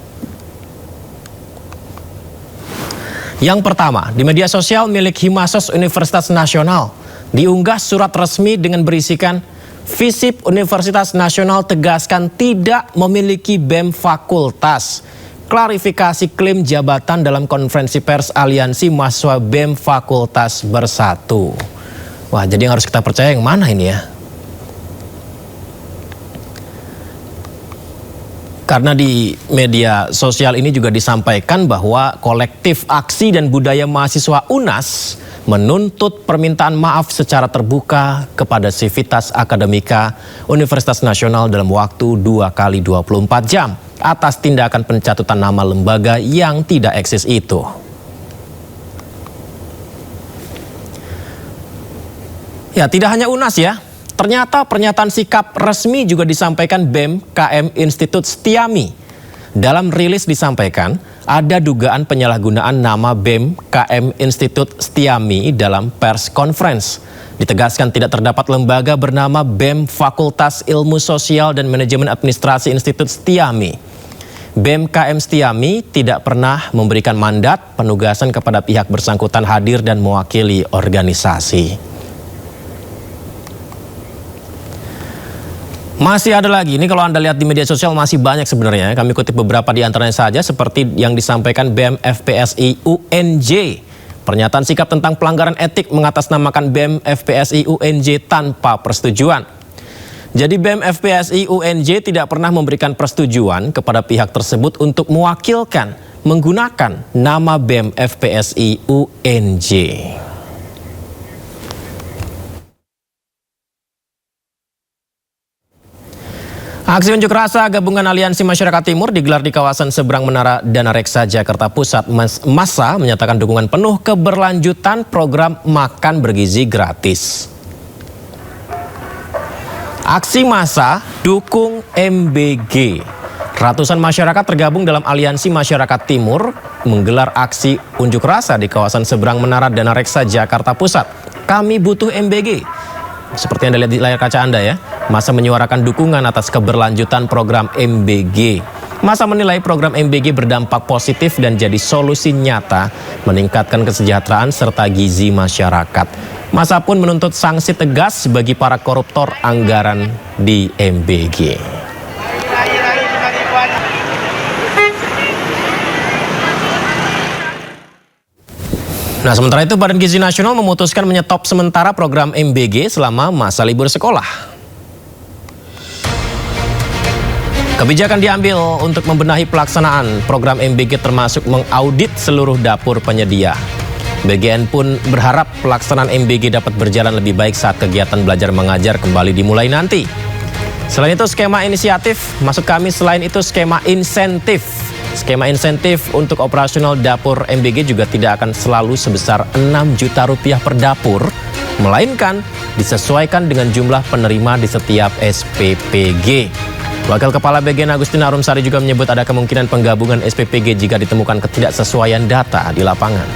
A: Yang pertama, di media sosial milik Himasos Universitas Nasional, diunggah surat resmi dengan berisikan FISIP Universitas Nasional tegaskan tidak memiliki BEM fakultas. Klarifikasi klaim jabatan dalam konferensi pers Aliansi Mahasiswa BEM Fakultas Bersatu. Wah, jadi yang harus kita percaya yang mana ini ya? Karena di media sosial ini juga disampaikan bahwa kolektif aksi dan budaya mahasiswa UNAS menuntut permintaan maaf secara terbuka kepada Sivitas Akademika Universitas Nasional dalam waktu 2 kali 24 jam atas tindakan pencatutan nama lembaga yang tidak eksis itu. Ya, tidak hanya UNAS ya. Ternyata pernyataan sikap resmi juga disampaikan BEM KM Institut Setiami. Dalam rilis disampaikan ada dugaan penyalahgunaan nama BEM KM Institut Setiami dalam pers conference. Ditegaskan tidak terdapat lembaga bernama BEM Fakultas Ilmu Sosial dan Manajemen Administrasi Institut Setiami. BEM KM Setiami tidak pernah memberikan mandat penugasan kepada pihak bersangkutan hadir dan mewakili organisasi. Masih ada lagi, ini kalau Anda lihat di media sosial masih banyak sebenarnya. Kami kutip beberapa di antaranya saja seperti yang disampaikan BEM FPSI UNJ. Pernyataan sikap tentang pelanggaran etik mengatasnamakan BEM FPSI UNJ tanpa persetujuan. Jadi BEM FPSI UNJ tidak pernah memberikan persetujuan kepada pihak tersebut untuk mewakilkan menggunakan nama BEM FPSI UNJ. Aksi unjuk rasa gabungan Aliansi Masyarakat Timur digelar di kawasan seberang Menara Dana Reksa, Jakarta Pusat. Massa menyatakan dukungan penuh keberlanjutan program makan bergizi gratis. Aksi massa dukung MBG. Ratusan masyarakat tergabung dalam Aliansi Masyarakat Timur menggelar aksi unjuk rasa di kawasan seberang Menara Dana Reksa, Jakarta Pusat. Kami butuh MBG. Seperti yang Anda lihat di layar kaca Anda ya. Masa menyuarakan dukungan atas keberlanjutan program MBG. Masa menilai program MBG berdampak positif dan jadi solusi nyata meningkatkan kesejahteraan serta gizi masyarakat. Masa pun menuntut sanksi tegas bagi para koruptor anggaran di MBG. Nah, sementara itu Badan Gizi Nasional memutuskan menyetop sementara program MBG selama masa libur sekolah. Kebijakan diambil untuk membenahi pelaksanaan program MBG termasuk mengaudit seluruh dapur penyedia. BGN pun berharap pelaksanaan MBG dapat berjalan lebih baik saat kegiatan belajar mengajar kembali dimulai nanti. Selain itu skema inisiatif, maksud kami selain itu skema insentif. Skema insentif untuk operasional dapur MBG juga tidak akan selalu sebesar 6 juta rupiah per dapur, melainkan disesuaikan dengan jumlah penerima di setiap SPPG. Wakil Kepala BGN Agustin Arumsari juga menyebut ada kemungkinan penggabungan SPPG jika ditemukan ketidaksesuaian data di lapangan.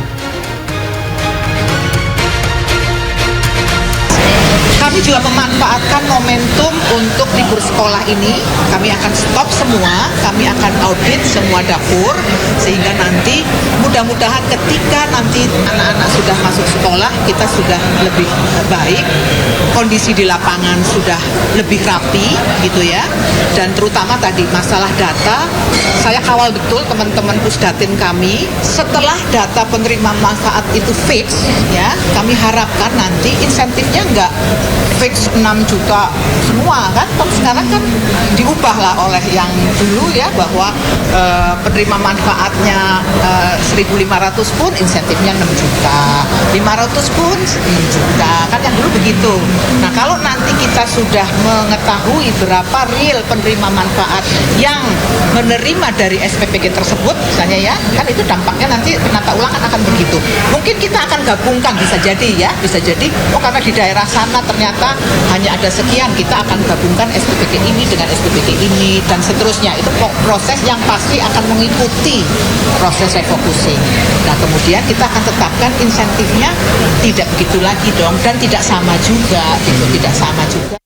C: Kami juga memanfaatkan momentum untuk libur sekolah ini. Kami akan stop semua, kami akan audit semua dapur, sehingga nanti mudah-mudahan ketika nanti anak-anak sudah masuk sekolah, kita sudah lebih baik, kondisi di lapangan sudah lebih rapi, gitu ya. Dan terutama tadi masalah data, saya kawal betul teman-teman Pusdatin kami, setelah data penerima manfaat itu fix, ya, kami harapkan nanti insentifnya enggak fix 6 juta semua kan, sekarang kan diubahlah oleh yang dulu ya, bahwa penerima manfaatnya 1.500 pun insentifnya 6 juta, 500 pun 10 juta, kan yang dulu begitu. Nah, kalau nanti kita sudah mengetahui berapa real penerima manfaat yang menerima dari SPPG tersebut misalnya ya, kan itu dampaknya nanti penata ulangan akan begitu. Mungkin kita akan gabungkan, bisa jadi ya, bisa jadi oh karena di daerah sana ternyata hanya ada sekian, kita akan gabungkan SPPG ini dengan SPPG ini dan seterusnya. Itu proses yang pasti akan mengikuti proses refocusing. Nah, kemudian kita akan tetapkan insentifnya tidak begitu lagi dong, dan tidak sama juga, itu tidak sama juga.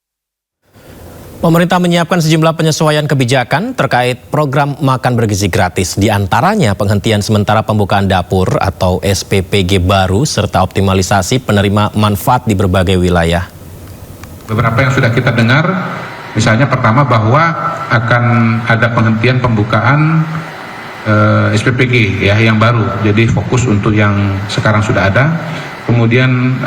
A: Pemerintah menyiapkan sejumlah penyesuaian kebijakan terkait program makan bergizi gratis. Di antaranya penghentian sementara pembukaan dapur atau SPPG baru serta optimalisasi penerima manfaat di berbagai wilayah.
D: Beberapa yang sudah kita dengar, misalnya pertama bahwa akan ada penghentian pembukaan SPPG ya yang baru. Jadi fokus untuk yang sekarang sudah ada. Kemudian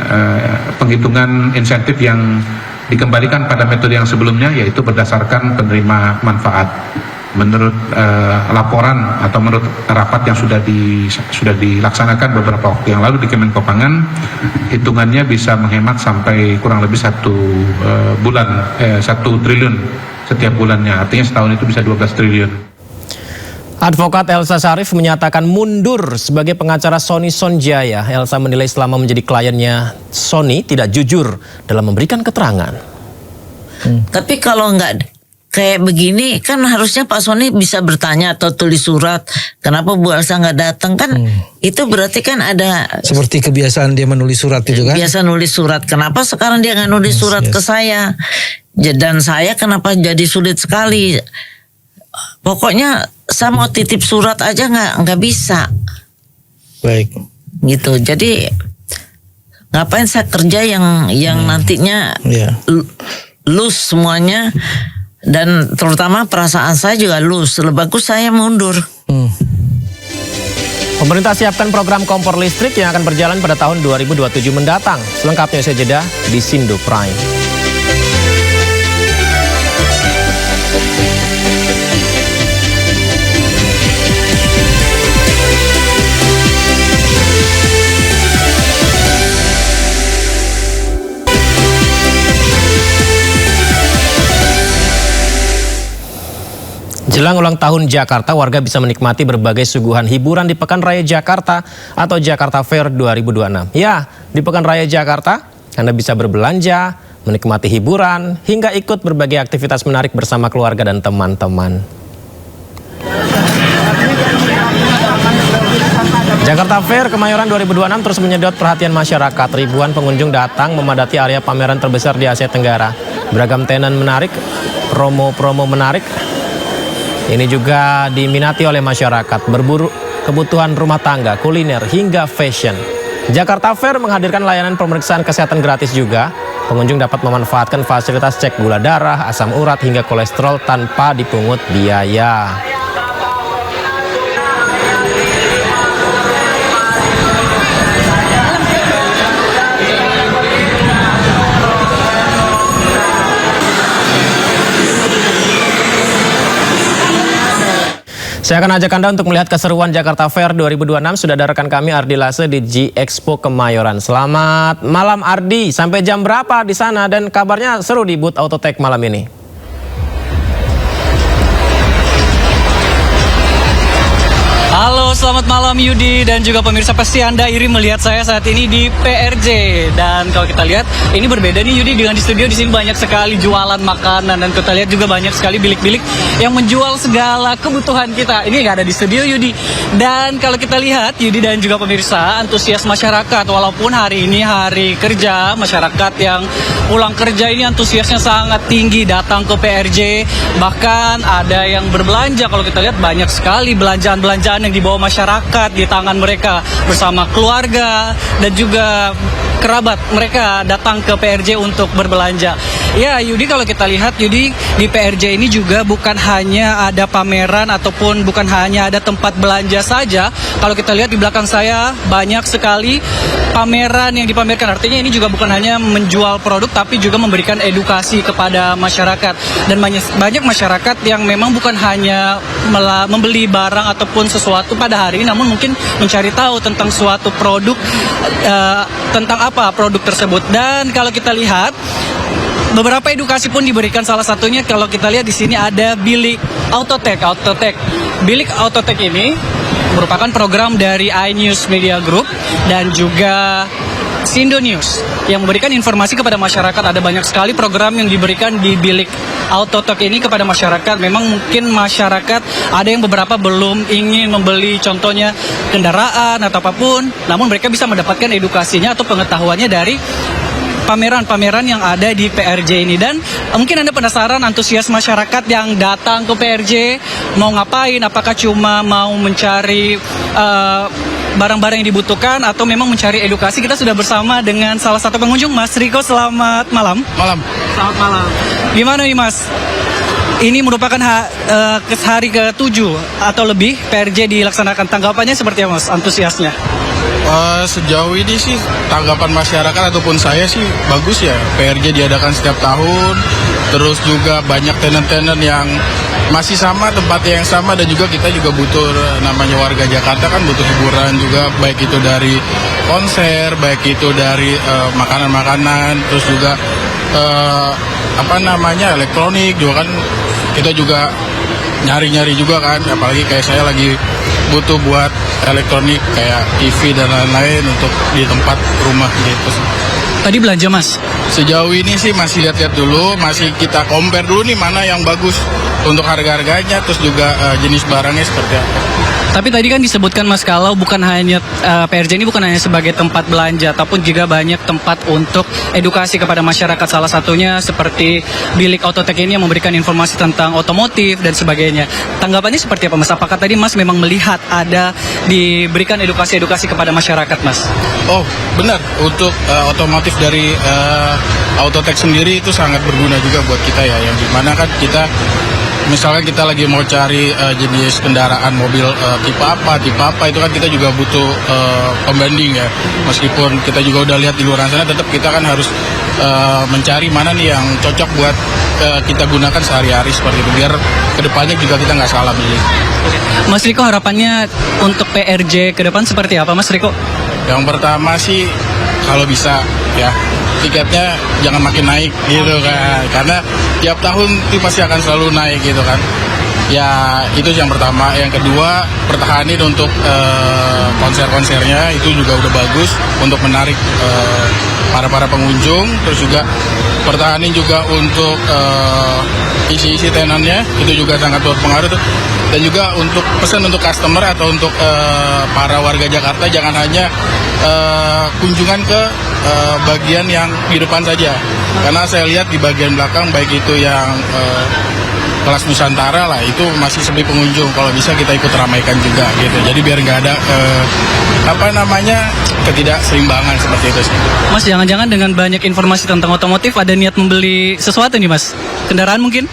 D: penghitungan insentif yang dikembalikan pada metode yang sebelumnya, yaitu berdasarkan penerima manfaat. Menurut laporan atau menurut rapat yang sudah dilaksanakan beberapa waktu yang lalu di Kemenkopangan, hitungannya bisa menghemat sampai kurang lebih 1 triliun setiap bulannya. Artinya setahun itu bisa 12 triliun.
A: Advokat Elsa Syarif menyatakan mundur sebagai pengacara Sony Sonjaya. Elsa menilai selama menjadi kliennya Sony tidak jujur dalam memberikan keterangan.
W: Tapi kalau nggak kayak begini kan harusnya Pak Sony bisa bertanya atau tulis surat. Kenapa Bu Elsa nggak datang kan? Itu berarti kan ada
X: seperti kebiasaan dia menulis surat itu kan?
W: Biasa nulis surat. Kenapa sekarang dia nggak nulis surat ke saya? Dan saya kenapa jadi sulit sekali? Pokoknya saya mau titip surat aja nggak bisa.
X: Baik.
W: Gitu. Jadi ngapain saya kerja yang nantinya loose semuanya, dan terutama perasaan saya juga loose. Lebih bagus saya mundur.
A: Pemerintah siapkan program kompor listrik yang akan berjalan pada tahun 2027 mendatang. Selengkapnya saya jeda di Sindo Prime. Jelang ulang tahun Jakarta, warga bisa menikmati berbagai suguhan hiburan di Pekan Raya Jakarta atau Jakarta Fair 2026. Ya, di Pekan Raya Jakarta, Anda bisa berbelanja, menikmati hiburan, hingga ikut berbagai aktivitas menarik bersama keluarga dan teman-teman. Jakarta Fair Kemayoran 2026 terus menyedot perhatian masyarakat. Ribuan pengunjung datang memadati area pameran terbesar di Asia Tenggara. Beragam tenan menarik, promo-promo menarik. Ini juga diminati oleh masyarakat, berburu kebutuhan rumah tangga, kuliner, hingga fashion. Jakarta Fair menghadirkan layanan pemeriksaan kesehatan gratis juga. Pengunjung dapat memanfaatkan fasilitas cek gula darah, asam urat, hingga kolesterol tanpa dipungut biaya. Saya akan ajak Anda untuk melihat keseruan Jakarta Fair 2026. Sudah ada rekan kami Ardi Lase di G-Expo Kemayoran. Selamat malam Ardi, sampai jam berapa di sana dan kabarnya seru di booth Autotech malam ini?
H: Halo, selamat malam Yudi dan juga pemirsa, pasti Anda iri melihat saya saat ini di PRJ. Dan kalau kita lihat, ini berbeda nih Yudi dengan di studio. Di sini banyak sekali jualan makanan dan kita lihat juga banyak sekali bilik-bilik yang menjual segala kebutuhan kita. Ini nggak ada di studio Yudi. Dan kalau kita lihat Yudi dan juga pemirsa, antusias masyarakat walaupun hari ini hari kerja, masyarakat yang pulang kerja ini antusiasnya sangat tinggi datang ke PRJ. Bahkan ada yang berbelanja. Kalau kita lihat banyak sekali belanjaan-belanjaan yang dibawa masyarakat di tangan mereka bersama keluarga dan juga kerabat mereka datang ke PRJ untuk berbelanja. Ya Yudi, kalau kita lihat Yudi, di PRJ ini juga bukan hanya ada pameran ataupun bukan hanya ada tempat belanja saja. Kalau kita lihat di belakang saya banyak sekali pameran yang dipamerkan. Artinya ini juga bukan hanya menjual produk tapi juga memberikan edukasi kepada masyarakat. Dan banyak masyarakat yang memang bukan hanya membeli barang ataupun sesuatu pada hari ini, namun mungkin mencari tahu tentang suatu produk, tentang apa produk tersebut. Dan kalau kita lihat beberapa edukasi pun diberikan, salah satunya kalau kita lihat di sini ada bilik Autotech. Bilik Autotech ini merupakan program dari iNews Media Group dan juga Sindo News yang memberikan informasi kepada masyarakat. Ada banyak sekali program yang diberikan di bilik Autotech ini kepada masyarakat. Memang mungkin masyarakat ada yang beberapa belum ingin membeli contohnya kendaraan atau apapun, namun mereka bisa mendapatkan edukasinya atau pengetahuannya dari pameran-pameran yang ada di PRJ ini. Dan mungkin Anda penasaran antusias masyarakat yang datang ke PRJ mau ngapain, apakah cuma mau mencari barang-barang yang dibutuhkan atau memang mencari edukasi. Kita sudah bersama dengan salah satu pengunjung, Mas Riko. Selamat malam. Selamat malam. Gimana nih Mas? Ini merupakan hari ke-7 atau lebih PRJ dilaksanakan. Tanggapannya seperti apa Mas, antusiasnya?
I: Sejauh ini sih tanggapan masyarakat ataupun saya sih bagus ya. PRJ diadakan setiap tahun, terus juga banyak tenan-tenan yang masih sama, tempatnya yang sama, dan juga kita juga butuh, namanya warga Jakarta kan butuh hiburan juga, baik itu dari konser, baik itu dari makanan-makanan, terus juga elektronik juga kan, kita juga nyari-nyari juga kan, apalagi kayak saya lagi butuh buat elektronik kayak TV dan lain-lain untuk di tempat rumah gitu.
H: Tadi belanja Mas?
I: Sejauh ini sih masih lihat-lihat dulu, masih kita compare dulu nih mana yang bagus untuk harga-harganya, terus juga jenis barangnya seperti apa.
H: Tapi tadi kan disebutkan Mas kalau bukan hanya PRJ ini bukan hanya sebagai tempat belanja, ataupun juga banyak tempat untuk edukasi kepada masyarakat. Salah satunya seperti bilik Autotech ini yang memberikan informasi tentang otomotif dan sebagainya. Tanggapannya seperti apa Mas? Apakah tadi Mas memang melihat ada diberikan edukasi-edukasi kepada masyarakat Mas?
I: Oh benar, untuk otomotif dari Autotech sendiri itu sangat berguna juga buat kita ya, yang dimana kan kita misalnya kita lagi mau cari jenis kendaraan mobil tipe apa itu kan kita juga butuh pembanding ya. Meskipun kita juga udah lihat di luar sana, tetap kita kan harus mencari mana nih yang cocok buat kita gunakan sehari-hari seperti itu, biar kedepannya juga kita nggak salah milih.
H: Mas Riko, harapannya untuk PRJ ke depan seperti apa Mas Riko?
I: Yang pertama sih kalau bisa ya tiketnya jangan makin naik gitu kan, karena tiap tahun itu pasti akan selalu naik gitu kan. Ya itu yang pertama. Yang kedua, pertahanin untuk konser-konsernya itu juga udah bagus untuk menarik para pengunjung. Terus juga pertahanin juga untuk isi-isi tenannya, itu juga sangat berpengaruh tuh. Dan juga untuk pesan untuk customer atau untuk para warga Jakarta, jangan hanya kunjungan ke bagian yang di depan saja. Karena saya lihat di bagian belakang, baik itu yang kelas Nusantara lah, itu masih sepi pengunjung. Kalau bisa kita ikut ramaikan juga gitu. Jadi biar nggak ada ketidakseimbangan seperti itu sih.
H: Mas, jangan-jangan dengan banyak informasi tentang otomotif ada niat membeli sesuatu nih Mas? Kendaraan mungkin?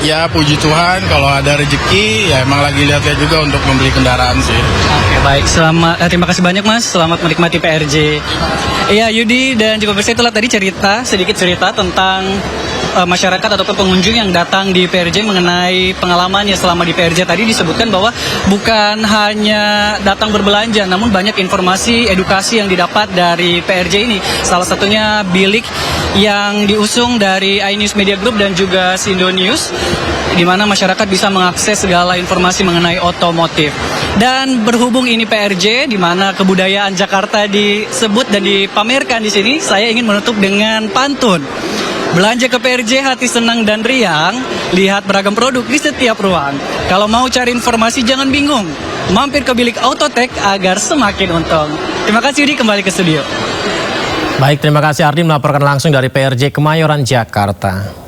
I: Ya puji Tuhan kalau ada rezeki ya emang lagi lihat-lihat juga untuk membeli kendaraan sih.
H: Oke, baik. Terima kasih banyak Mas. Selamat menikmati PRJ. Iya, Yudi dan juga pemirsa, itulah tadi sedikit cerita tentang masyarakat ataupun pengunjung yang datang di PRJ mengenai pengalamannya selama di PRJ. Tadi disebutkan bahwa bukan hanya datang berbelanja, namun banyak informasi edukasi yang didapat dari PRJ ini. Salah satunya bilik yang diusung dari iNews Media Group dan juga Sindo News, di mana masyarakat bisa mengakses segala informasi mengenai otomotif. Dan berhubung ini PRJ, di mana kebudayaan Jakarta disebut dan dipamerkan di sini, saya ingin menutup dengan pantun. Belanja ke PRJ hati senang dan riang, lihat beragam produk di setiap ruang. Kalau mau cari informasi jangan bingung, mampir ke bilik Autotech agar semakin untung. Terima kasih Yudi, kembali ke studio.
A: Baik, terima kasih Ardi melaporkan langsung dari PRJ Kemayoran, Jakarta.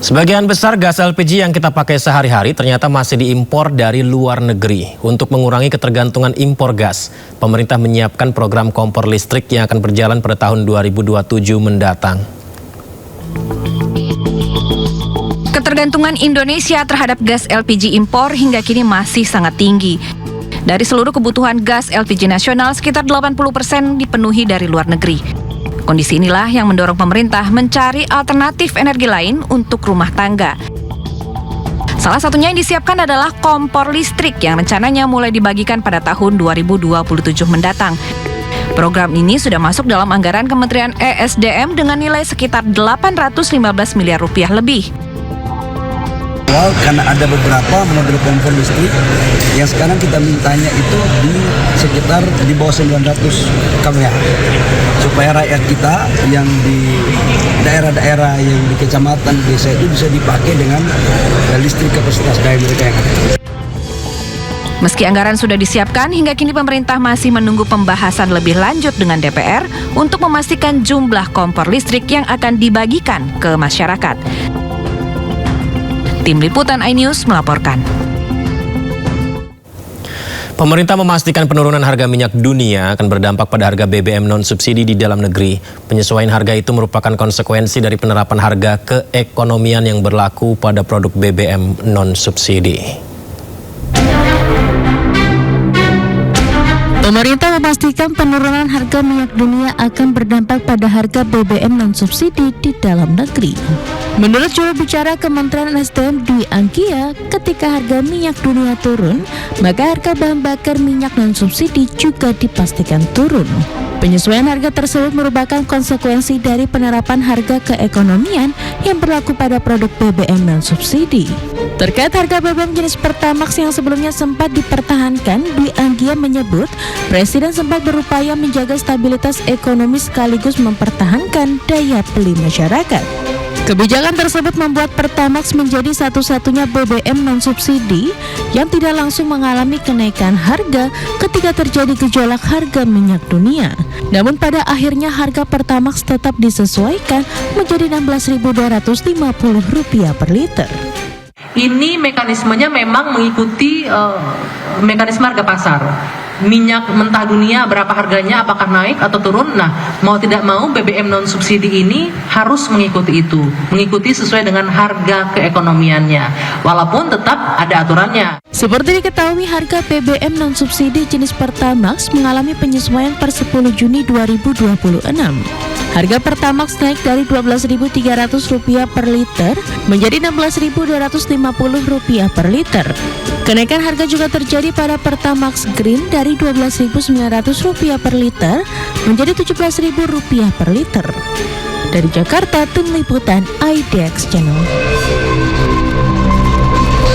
A: Sebagian besar gas LPG yang kita pakai sehari-hari ternyata masih diimpor dari luar negeri. Untuk mengurangi ketergantungan impor gas, pemerintah menyiapkan program kompor listrik yang akan berjalan pada tahun 2027 mendatang.
S: Ketergantungan Indonesia terhadap gas LPG impor hingga kini masih sangat tinggi. Dari seluruh kebutuhan gas LPG nasional, sekitar 80% dipenuhi dari luar negeri. Kondisi inilah yang mendorong pemerintah mencari alternatif energi lain untuk rumah tangga. Salah satunya yang disiapkan adalah kompor listrik yang rencananya mulai dibagikan pada tahun 2027 mendatang. Program ini sudah masuk dalam anggaran Kementerian ESDM dengan nilai sekitar 815 miliar rupiah lebih.
J: Karena ada beberapa model kompor listrik yang sekarang kita mintanya itu di sekitar di bawah 900 kWh supaya rakyat kita yang di daerah-daerah yang di kecamatan desa itu bisa dipakai dengan listrik kapasitas daya mereka yang ada.
S: Meski anggaran sudah disiapkan, hingga kini pemerintah masih menunggu pembahasan lebih lanjut dengan DPR untuk memastikan jumlah kompor listrik yang akan dibagikan ke masyarakat. Tim Liputan iNews melaporkan.
A: Pemerintah memastikan penurunan harga minyak dunia akan berdampak pada harga BBM non-subsidi di dalam negeri. Penyesuaian harga itu merupakan konsekuensi dari penerapan harga keekonomian yang berlaku pada produk BBM non-subsidi.
K: Pemerintah memastikan penurunan harga minyak dunia akan berdampak pada harga BBM non-subsidi di dalam negeri. Menurut juru bicara Kementerian SDM Dwi Anggia, ketika harga minyak dunia turun, maka harga bahan bakar minyak non-subsidi juga dipastikan turun. Penyesuaian harga tersebut merupakan konsekuensi dari penerapan harga keekonomian yang berlaku pada produk BBM non-subsidi. Terkait harga BBM jenis Pertamax yang sebelumnya sempat dipertahankan, Dwi Anggia menyebut Presiden sempat berupaya menjaga stabilitas ekonomi sekaligus mempertahankan daya beli masyarakat. Kebijakan tersebut membuat Pertamax menjadi satu-satunya BBM non-subsidi yang tidak langsung mengalami kenaikan harga ketika terjadi gejolak harga minyak dunia. Namun pada akhirnya harga Pertamax tetap disesuaikan menjadi Rp16.250 per liter.
L: Ini mekanismenya memang mengikuti mekanisme harga pasar. Minyak mentah dunia berapa harganya, apakah naik atau turun. Nah, mau tidak mau BBM non-subsidi ini harus mengikuti itu, mengikuti sesuai dengan harga keekonomiannya. walaupun tetap ada aturannya.
K: Seperti diketahui, harga BBM non-subsidi jenis Pertamax mengalami penyesuaian per 10 Juni 2026. Harga Pertamax naik dari Rp12.300 per liter menjadi Rp16.250 per liter. Kenaikan harga juga terjadi pada Pertamax Green dari Rp12.900 per liter menjadi Rp17.000 per liter. Dari Jakarta, tim liputan IDX Channel.